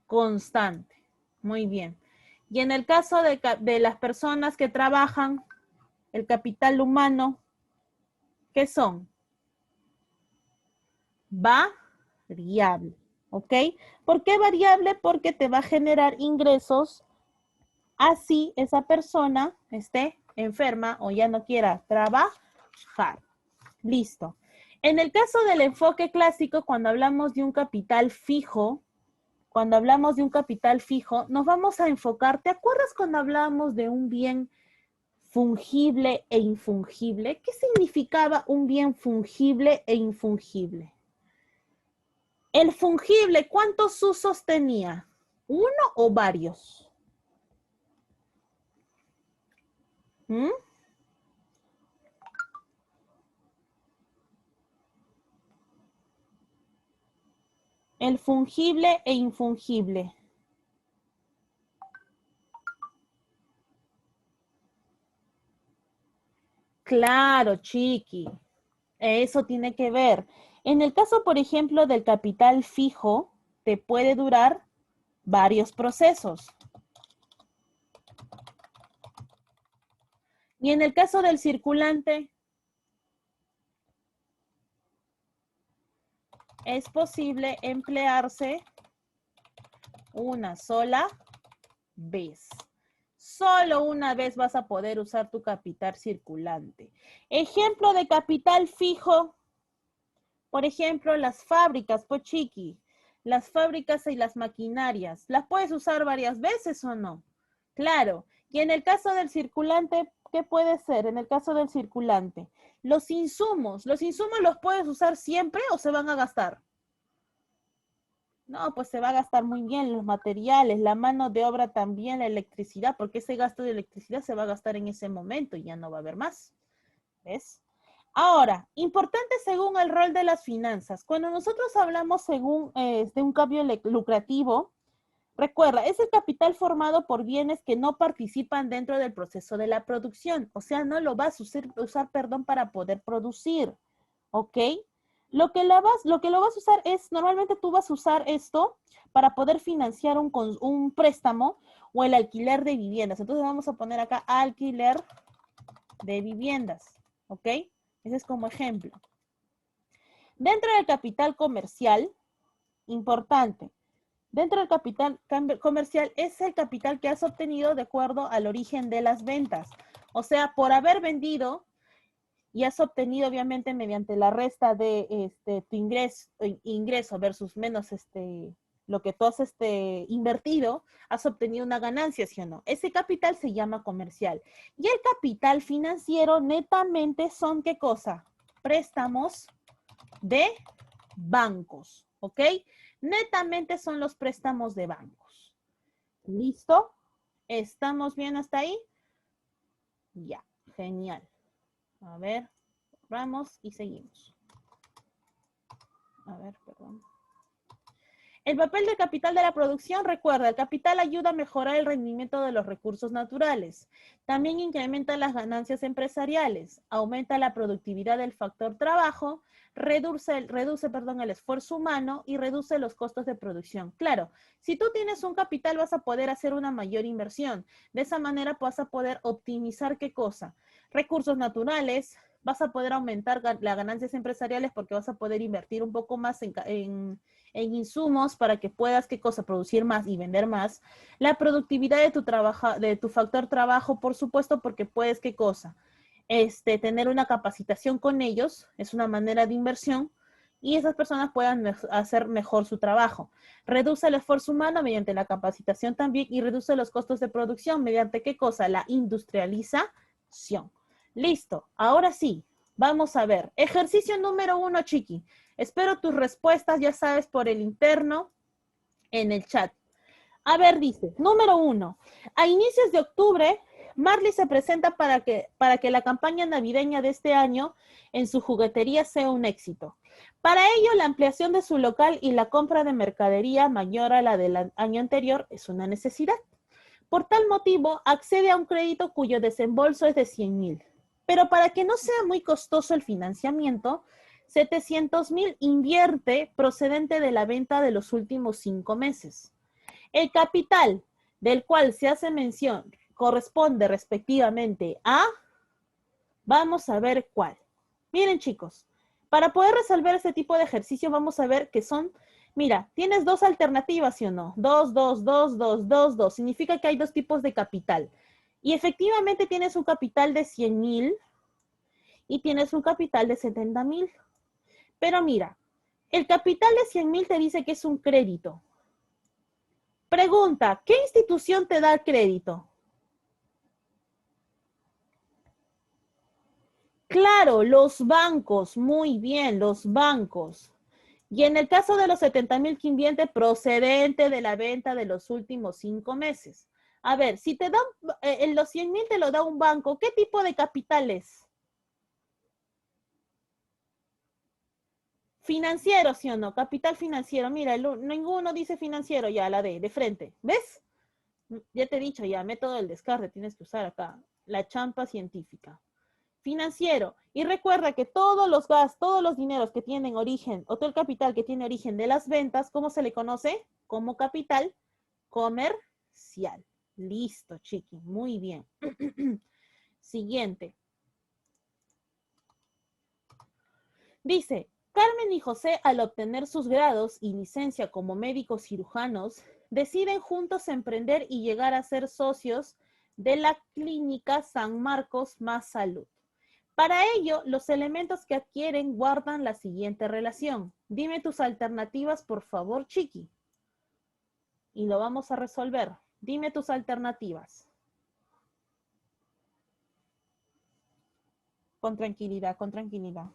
Constante. Muy bien. Y en el caso de las personas que trabajan, el capital humano, ¿qué son? Variable. ¿Ok? ¿Por qué variable? Porque te va a generar ingresos así esa persona esté enferma o ya no quiera trabajar. Listo. En el caso del enfoque clásico, cuando hablamos de un capital fijo, nos vamos a enfocar, ¿te acuerdas cuando hablábamos de un bien fungible e infungible? ¿Qué significaba un bien fungible e infungible? El fungible, ¿cuántos usos tenía? ¿Uno o varios? ¿Mm? El fungible e infungible. Claro, chiqui. Eso tiene que ver. En el caso, por ejemplo, del capital fijo, te puede durar varios procesos. Y en el caso del circulante, es posible emplearse una sola vez. Solo una vez vas a poder usar tu capital circulante. Ejemplo de capital fijo, por ejemplo, las fábricas, pochiqui, las fábricas y las maquinarias. ¿Las puedes usar varias veces o no? Claro. Y en el caso del circulante, ¿qué puede ser? En el caso del circulante, ¿los insumos los puedes usar siempre o se van a gastar? No, pues se va a gastar muy bien los materiales, la mano de obra también, la electricidad, porque ese gasto de electricidad se va a gastar en ese momento y ya no va a haber más. ¿Ves? Ahora, importante según el rol de las finanzas. Cuando nosotros hablamos según de un cambio lucrativo, recuerda, es el capital formado por bienes que no participan dentro del proceso de la producción. O sea, no lo vas a usar para poder producir. ¿Ok? Lo que lo vas a usar es, normalmente tú vas a usar esto para poder financiar un préstamo o el alquiler de viviendas. Entonces vamos a poner acá alquiler de viviendas. ¿Ok? Ese es como ejemplo. Dentro del capital comercial, importante, dentro del capital comercial es el capital que has obtenido de acuerdo al origen de las ventas. O sea, por haber vendido y has obtenido obviamente mediante la resta de tu ingreso versus menos lo que tú has invertido, has obtenido una ganancia, ¿sí o no? Ese capital se llama comercial. Y el capital financiero netamente son, ¿qué cosa? Préstamos de bancos, ¿ok? Netamente son los préstamos de bancos. ¿Listo? ¿Estamos bien hasta ahí? Ya, genial. A ver, vamos y seguimos. A ver, perdón. El papel del capital de la producción, recuerda, el capital ayuda a mejorar el rendimiento de los recursos naturales. También incrementa las ganancias empresariales, aumenta la productividad del factor trabajo, reduce el esfuerzo humano y reduce los costos de producción. Claro, si tú tienes un capital vas a poder hacer una mayor inversión. De esa manera vas a poder optimizar ¿qué cosa? Recursos naturales, vas a poder aumentar las ganancias empresariales porque vas a poder invertir un poco más en insumos para que puedas, ¿qué cosa? Producir más y vender más. La productividad de tu factor trabajo, por supuesto, porque puedes, ¿qué cosa? Tener una capacitación con ellos, es una manera de inversión, y esas personas puedan hacer mejor su trabajo. Reduce el esfuerzo humano mediante la capacitación también y reduce los costos de producción mediante ¿qué cosa? La industrialización. Listo, ahora sí, Vamos a ver. Ejercicio número 1, Chiqui. Espero tus respuestas, ya sabes, por el interno en el chat. A ver, dice, número 1. A inicios de octubre, Marley se presenta para que la campaña navideña de este año en su juguetería sea un éxito. Para ello, la ampliación de su local y la compra de mercadería mayor a la del año anterior es una necesidad. Por tal motivo, accede a un crédito cuyo desembolso es de 100,000. Pero para que no sea muy costoso el financiamiento, 700,000 invierte procedente de la venta de los últimos 5 meses. El capital del cual se hace mención corresponde respectivamente a, vamos a ver cuál. Miren, chicos, para poder resolver este tipo de ejercicio vamos a ver que son, mira, tienes dos alternativas, ¿sí o no? 2, 2, 2, 2, 2, 2. Significa que hay dos tipos de capital. Y efectivamente tienes un capital de 100,000 y tienes un capital de 70,000. Pero mira, el capital de 100,000 te dice que es un crédito. Pregunta, ¿qué institución te da el crédito? Claro, los bancos, muy bien, los bancos. Y en el caso de los 70,000 que invierte, procedente de la venta de los últimos 5 meses. A ver, si te dan, en los 100,000 te lo da un banco, ¿qué tipo de capital es? Financiero, ¿sí o no? Capital financiero. Mira, ninguno dice financiero ya, la de frente. ¿Ves? Ya te he dicho ya, método del descarte, tienes que usar acá. La champa científica. Financiero. Y recuerda que todos los gastos, todos los dineros que tienen origen, o todo el capital que tiene origen de las ventas, ¿cómo se le conoce? Como capital comercial. Listo, chiqui. Muy bien. Siguiente. Dice, Carmen y José, al obtener sus grados y licencia como médicos cirujanos, deciden juntos emprender y llegar a ser socios de la clínica San Marcos Más Salud. Para ello, los elementos que adquieren guardan la siguiente relación. Dime tus alternativas, por favor, Chiqui. Y lo vamos a resolver. Dime tus alternativas. Con tranquilidad, con tranquilidad.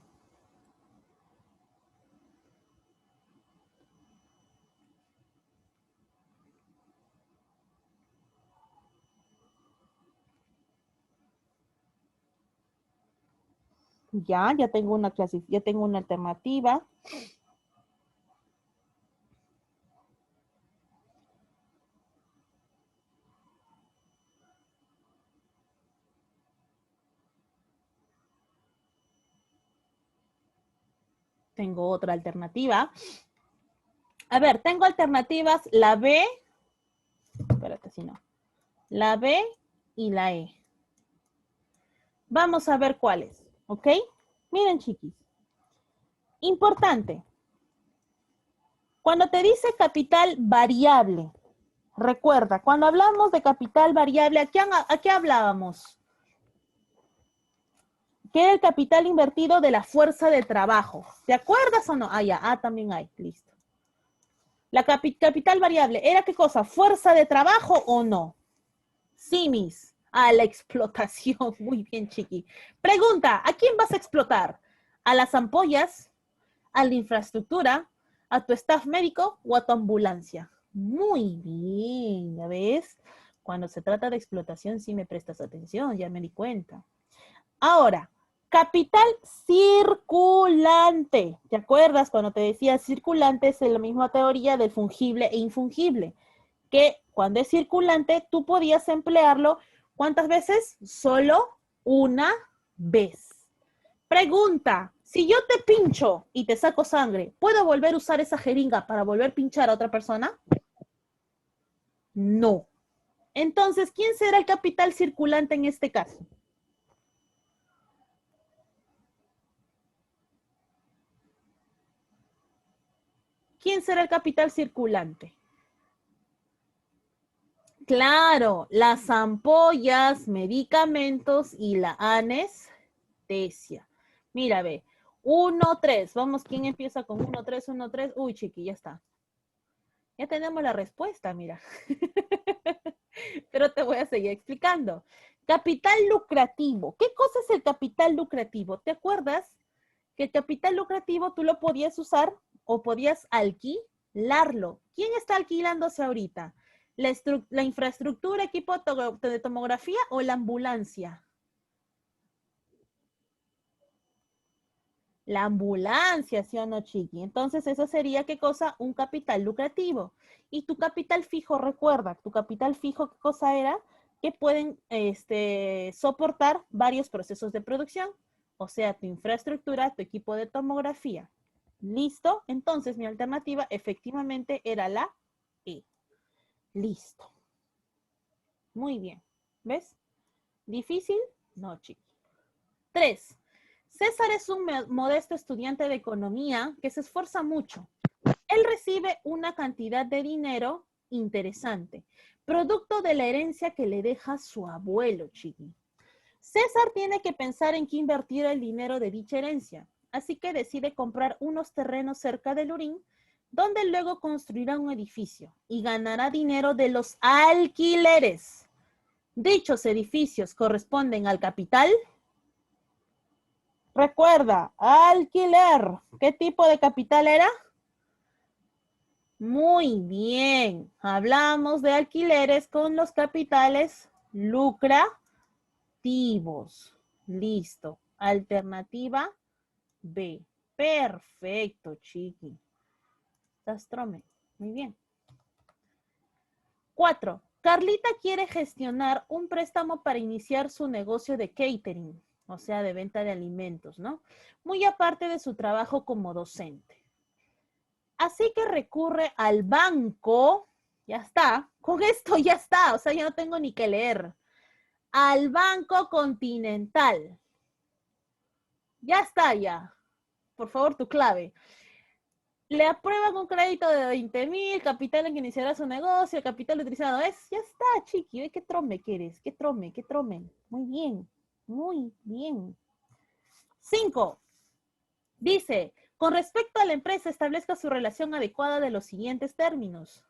Ya tengo una clase, ya tengo una alternativa. Tengo otra alternativa. A ver, tengo alternativas, la B, espérate si no, la B y la E. Vamos a ver cuáles, ¿ok? Miren, chiquis. Importante. Cuando te dice capital variable, recuerda, cuando hablamos de capital variable, ¿a qué hablábamos? Que era el capital invertido de la fuerza de trabajo. ¿Te acuerdas o no? Ah, ya, también hay, listo. La capital variable, ¿era qué cosa? ¿Fuerza de trabajo o no? Sí, mis. A la explotación. Muy bien, chiqui. Pregunta, ¿a quién vas a explotar? ¿A las ampollas? ¿A la infraestructura? ¿A tu staff médico o a tu ambulancia? Muy bien, ¿ya ves? Cuando se trata de explotación sí me prestas atención, ya me di cuenta. Ahora, capital circulante. ¿Te acuerdas cuando te decía circulante es la misma teoría del fungible e infungible? Que cuando es circulante tú podías emplearlo ¿cuántas veces? Solo una vez. Pregunta, si yo te pincho y te saco sangre, ¿puedo volver a usar esa jeringa para volver a pinchar a otra persona? No. Entonces, ¿quién será el capital circulante en este caso? ¿Quién será el capital circulante? Claro, las ampollas, medicamentos y la anestesia. Mira, ve, 1, 3. Vamos, ¿quién empieza con 1, 3, 1, 3? Uy, chiqui, ya está. Ya tenemos la respuesta, mira. Pero te voy a seguir explicando. Capital lucrativo. ¿Qué cosa es el capital lucrativo? ¿Te acuerdas que el capital lucrativo tú lo podías usar o podías alquilarlo? ¿Quién está alquilándose ahorita? ¿La infraestructura, equipo de tomografía o la ambulancia? La ambulancia, ¿sí o no, Chiqui? Entonces, eso sería, ¿qué cosa? Un capital lucrativo. Y tu capital fijo, recuerda, tu capital fijo, ¿qué cosa era? Que pueden soportar varios procesos de producción, o sea, tu infraestructura, tu equipo de tomografía. ¿Listo? Entonces, mi alternativa efectivamente era la E. Listo. Muy bien. ¿Ves? ¿Difícil? No, Chiqui. 3. César es un modesto estudiante de economía que se esfuerza mucho. Él recibe una cantidad de dinero interesante, producto de la herencia que le deja su abuelo, Chiqui. César tiene que pensar en qué invertir el dinero de dicha herencia, así que decide comprar unos terrenos cerca de Lurín, donde luego construirá un edificio y ganará dinero de los alquileres. Dichos edificios corresponden al capital. Recuerda, alquiler. ¿Qué tipo de capital era? Muy bien. Hablamos de alquileres con los capitales lucrativos. Listo. Alternativa B. Perfecto, Chiqui. Tastrome. Muy bien. 4. Carlita quiere gestionar un préstamo para iniciar su negocio de catering, o sea, de venta de alimentos, ¿no? Muy aparte de su trabajo como docente. Así que recurre al banco, ya está, con esto ya está, o sea, ya no tengo ni que leer, al Banco Continental. Ya está ya. Por favor, tu clave. Le aprueban un crédito de 20,000, capital en que iniciará su negocio, capital utilizado. Ya está, chiqui. ¿Qué trome quieres? ¿Qué trome? ¿Qué trome? Muy bien, muy bien. 5. Dice, con respecto a la empresa, establezca su relación adecuada de los siguientes términos.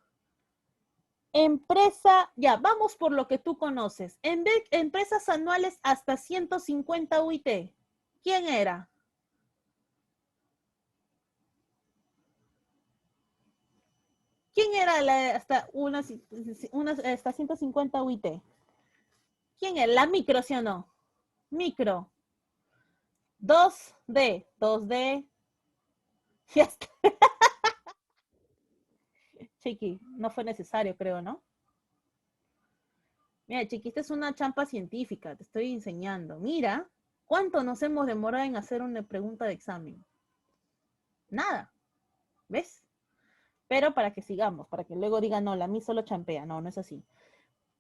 Empresa, ya, vamos por lo que tú conoces. Empresas anuales hasta 150 UIT. ¿Quién era? ¿Quién era hasta hasta 150 UIT? ¿Quién era? La micro, ¿sí o no? Micro. 2D. 2D. Ya está. Chiqui, no fue necesario, creo, ¿no? Mira, Chiqui, esta es una champa científica, te estoy enseñando. Mira, ¿cuánto nos hemos demorado en hacer una pregunta de examen? Nada, ¿ves? Pero para que sigamos, para que luego digan, no, la mí solo champea. No, no es así.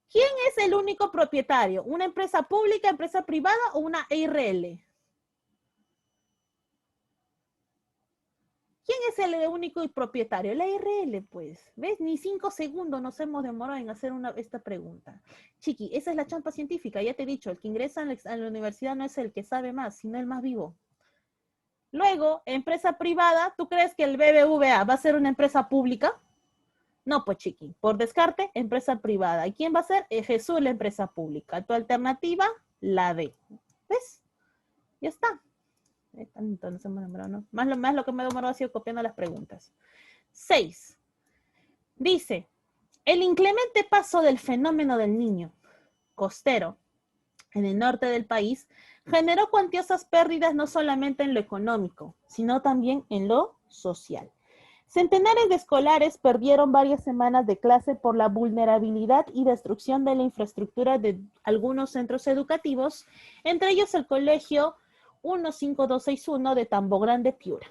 ¿Quién es el único propietario? ¿Una empresa pública, empresa privada o una EIRL? ¿Quién es el único propietario? La IRL, pues. ¿Ves? Ni 5 segundos nos hemos demorado en hacer esta pregunta. Chiqui, esa es la champa científica. Ya te he dicho, el que ingresa a la universidad no es el que sabe más, sino el más vivo. Luego, empresa privada, ¿tú crees que el BBVA va a ser una empresa pública? No, pues chiqui, por descarte, empresa privada. ¿Y quién va a ser? Jesús, la empresa pública. Tu alternativa, la D. ¿Ves? Ya está. Entonces, ¿no? Más lo que me demoró ha sido copiando las preguntas. 6. Dice, el inclemente paso del fenómeno del niño costero en el norte del país generó cuantiosas pérdidas no solamente en lo económico, sino también en lo social. Centenares de escolares perdieron varias semanas de clase por la vulnerabilidad y destrucción de la infraestructura de algunos centros educativos, entre ellos el colegio 15261 de Tambo Grande, Piura.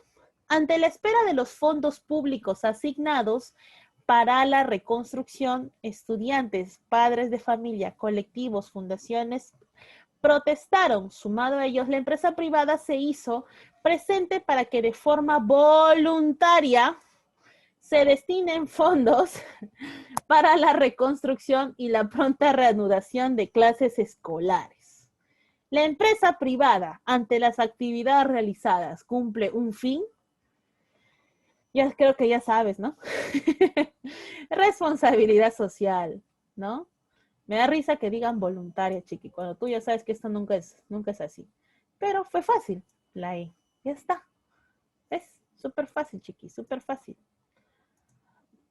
Ante la espera de los fondos públicos asignados para la reconstrucción, estudiantes, padres de familia, colectivos, fundaciones protestaron. Sumado a ellos, la empresa privada se hizo presente para que de forma voluntaria se destinen fondos para la reconstrucción y la pronta reanudación de clases escolares. La empresa privada, ante las actividades realizadas, cumple un fin. Ya creo que ya sabes, ¿no? Responsabilidad social, ¿no? Me da risa que digan voluntaria, chiqui, cuando tú ya sabes que esto nunca es así. Pero fue fácil, la E. Ya está. ¿Ves? Súper fácil, chiqui, súper fácil.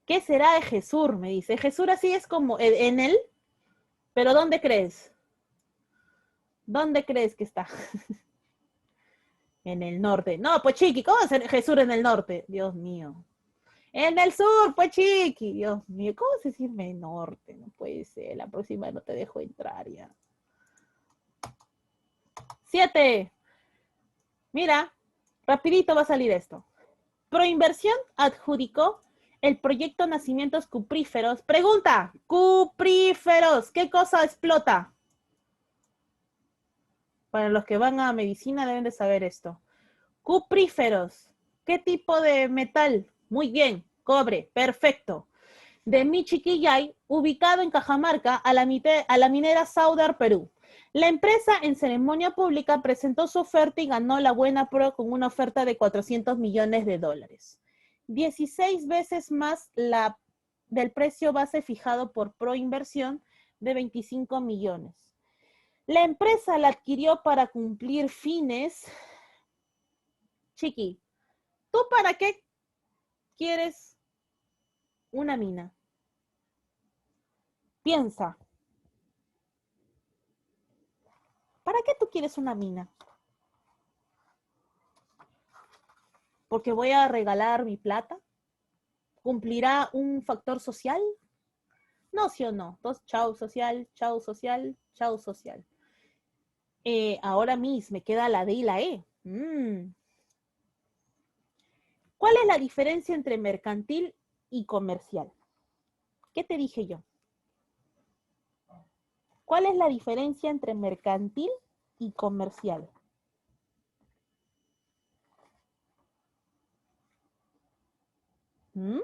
¿Qué será de Jesús? Me dice. Jesús así es como en él, pero ¿dónde crees? ¿Dónde crees que está? En el norte. No, pues chiqui, ¿cómo es Jesús en el norte? Dios mío. En el sur, pues chiqui. Dios mío, ¿cómo se decirme norte? No puede ser. La próxima no te dejo entrar ya. 7. Mira, rapidito va a salir esto. Proinversión adjudicó el proyecto Nacimientos Cupríferos. Pregunta, cupríferos, ¿qué cosa explota? Para los que van a medicina deben de saber esto. Cupríferos, ¿qué tipo de metal? Muy bien, cobre, perfecto. De Michiquillay, ubicado en Cajamarca, a la minera Saudar, Perú. La empresa en ceremonia pública presentó su oferta y ganó la buena pro con una oferta de $400 millones. 16 veces más del precio base fijado por Proinversión de 25 millones. La empresa la adquirió para cumplir fines. Chiqui, ¿tú para qué quieres una mina? Piensa, ¿para qué tú quieres una mina? ¿Porque voy a regalar mi plata? ¿Cumplirá un factor social? No, sí o no. Entonces, chau social, chau social, chau social. Ahora mismo me queda la D y la E. ¿Cuál es la diferencia entre mercantil y comercial? ¿Qué te dije yo? ¿Cuál es la diferencia entre mercantil y comercial? ¿Mm?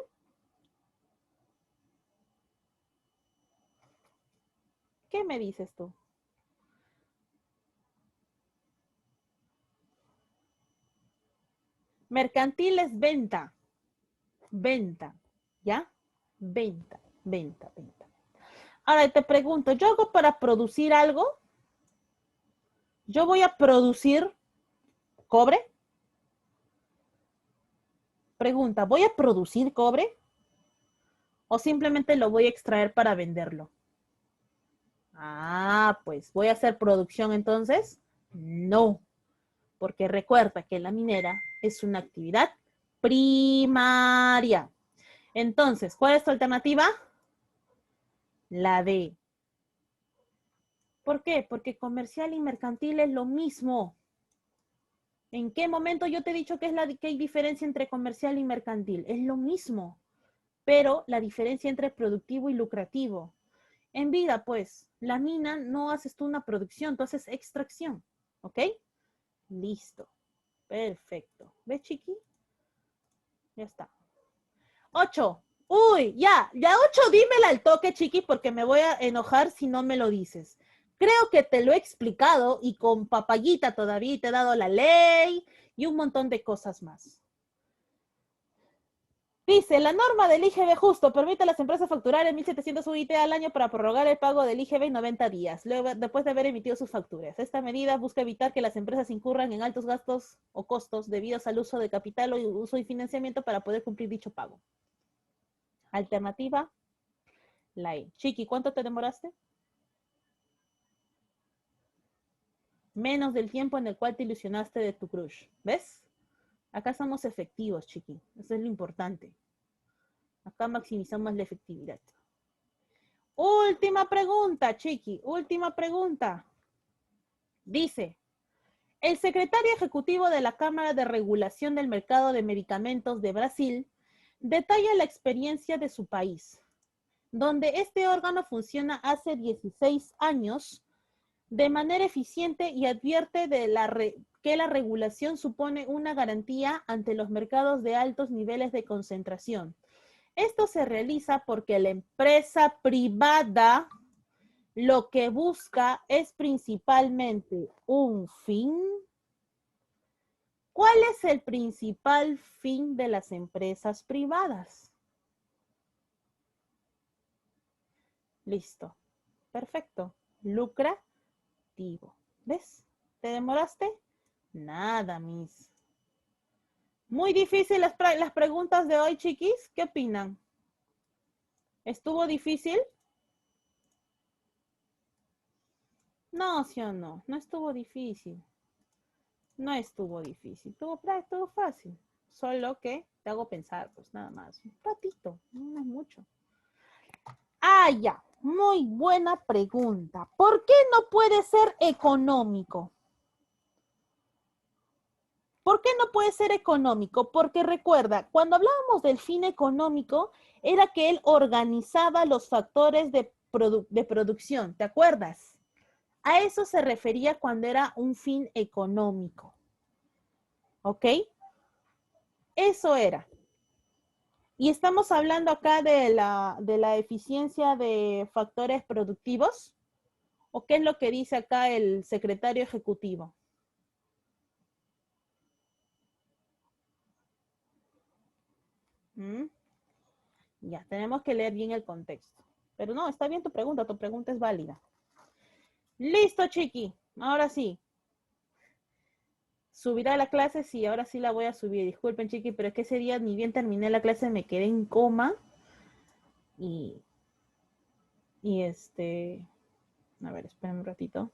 ¿Qué me dices tú? Mercantil es venta, venta, ¿ya? Venta, venta, venta. Ahora te pregunto, ¿yo hago para producir algo? ¿Yo voy a producir cobre? Pregunta, ¿voy a producir cobre? ¿O simplemente lo voy a extraer para venderlo? Ah, pues, ¿voy a hacer producción entonces? No, porque recuerda que la minera es una actividad primaria. Entonces, ¿cuál es tu alternativa? La D. ¿Por qué? Porque comercial y mercantil es lo mismo. ¿En qué momento yo te he dicho que hay diferencia entre comercial y mercantil? Es lo mismo, pero la diferencia entre productivo y lucrativo. En vida, pues, la mina no haces tú una producción, tú haces extracción, ¿ok? Listo, perfecto. ¿Ves, chiqui? Ya está. 8. Uy, ya 8 dímela al toque, chiqui, porque me voy a enojar si no me lo dices. Creo que te lo he explicado y con papayita todavía te he dado la ley y un montón de cosas más. Dice, la norma del IGB justo permite a las empresas facturar en 1.700 UIT al año para prorrogar el pago del IGB en 90 días, luego, después de haber emitido sus facturas. Esta medida busca evitar que las empresas incurran en altos gastos o costos debidos al uso de capital o uso y financiamiento para poder cumplir dicho pago. Alternativa, la E. Chiqui, ¿cuánto te demoraste? Menos del tiempo en el cual te ilusionaste de tu crush. ¿Ves? Acá somos efectivos, chiqui. Eso es lo importante. Acá maximizamos la efectividad. Última pregunta, chiqui. Última pregunta. Dice, el secretario ejecutivo de la Cámara de Regulación del Mercado de Medicamentos de Brasil detalla la experiencia de su país, donde este órgano funciona hace 16 años de manera eficiente y advierte que la regulación supone una garantía ante los mercados de altos niveles de concentración. Esto se realiza porque la empresa privada lo que busca es principalmente un fin. ¿Cuál es el principal fin de las empresas privadas? Listo. Perfecto. Lucrativo. ¿Ves? ¿Te demoraste? Nada, Miss. Muy difícil las preguntas de hoy, chiquis. ¿Qué opinan? ¿Estuvo difícil? No, sí o no. No estuvo difícil. No estuvo difícil. Estuvo fácil. Solo que te hago pensar, pues nada más. Un ratito. No es mucho. Ah, ya. Muy buena pregunta. ¿Por qué no puede ser económico? ¿Por qué no puede ser económico? Porque recuerda, cuando hablábamos del fin económico, era que él organizaba los factores de producción, ¿te acuerdas? A eso se refería cuando era un fin económico, ¿ok? Eso era. Y estamos hablando acá de la eficiencia de factores productivos, ¿o qué es lo que dice acá el secretario ejecutivo? ¿Mm? Ya, tenemos que leer bien el contexto. Pero no, está bien tu pregunta es válida. Listo, Chiqui. Ahora sí. ¿Subirá la clase? Sí, ahora sí la voy a subir. Disculpen, Chiqui, pero es que ese día ni bien terminé la clase, me quedé en coma. Y, y a ver, esperen un ratito.